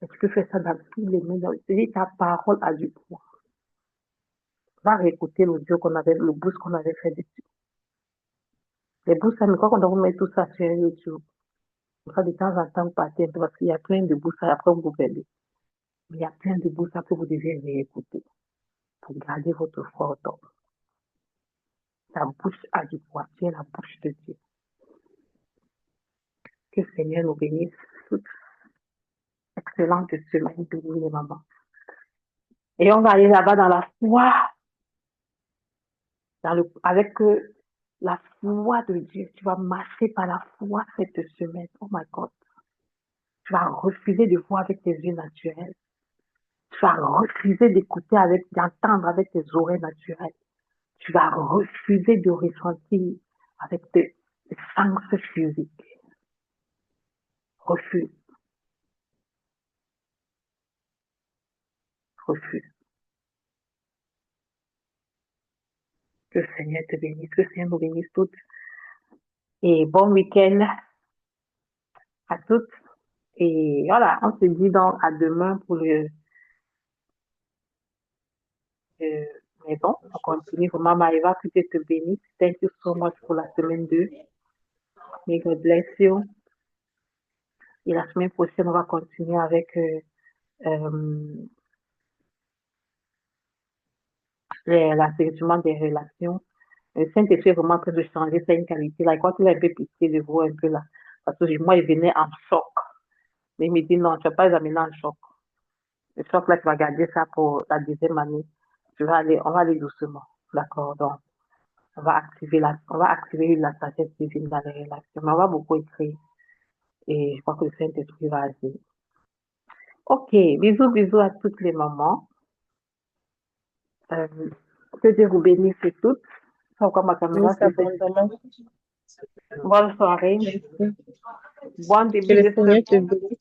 Et tu peux faire ça dans tous les domaines. C'est-à-dire ta parole a du poids. Va réécouter l'audio qu'on avait, le boost qu'on avait fait dessus. Les boosts, mais quand on doit mettre tout ça sur YouTube, on va de temps en temps partir parce qu'il y a plein de boosts après vous perdez. Mais il y a plein de boosts que vous devez réécouter pour garder votre foi au top. Ta bouche a du poids, tu es la bouche de Dieu. Que le Seigneur nous bénisse. Toute excellente semaine, bénis les mamans. Et on va aller là-bas dans la foi, avec la foi de Dieu. Tu vas marcher par la foi cette semaine. Oh my God. Tu vas refuser de voir avec tes yeux naturels. Tu vas refuser d'écouter d'entendre avec tes oreilles naturelles. Tu vas refuser de ressentir avec tes sens physiques. Refuse. Refuse. Que le Seigneur te bénisse, que le Seigneur nous bénisse toutes. Et bon week-end à toutes. Et voilà, on se dit donc à demain pour mais bon, on continue. Vraiment, Maëva, que Dieu te bénisse. Thank you so much pour la semaine 2. May God bless you. Et la semaine prochaine, on va continuer avec l'assainissement des relations. Le Saint-Esprit est vraiment en train de changer sa qualité. Là, quand il a un peu pitié de vous un peu là, parce que moi, il venait en choc. Mais il me dit non, tu ne vas pas les amener en choc. Le choc là, tu vas garder ça pour la deuxième année. On va aller doucement. D'accord? Donc, on va activer la sagesse divine dans les relations. Mais on va beaucoup écrire. Et je crois que le Saint-Esprit va agir. Ok, bisous à toutes les mamans. Que Dieu vous bénisse toutes. Pourquoi ma caméra Merci se fait? abondamment. Bonne soirée. Merci. Bon Que début le de Seigneur te semaine. bénisse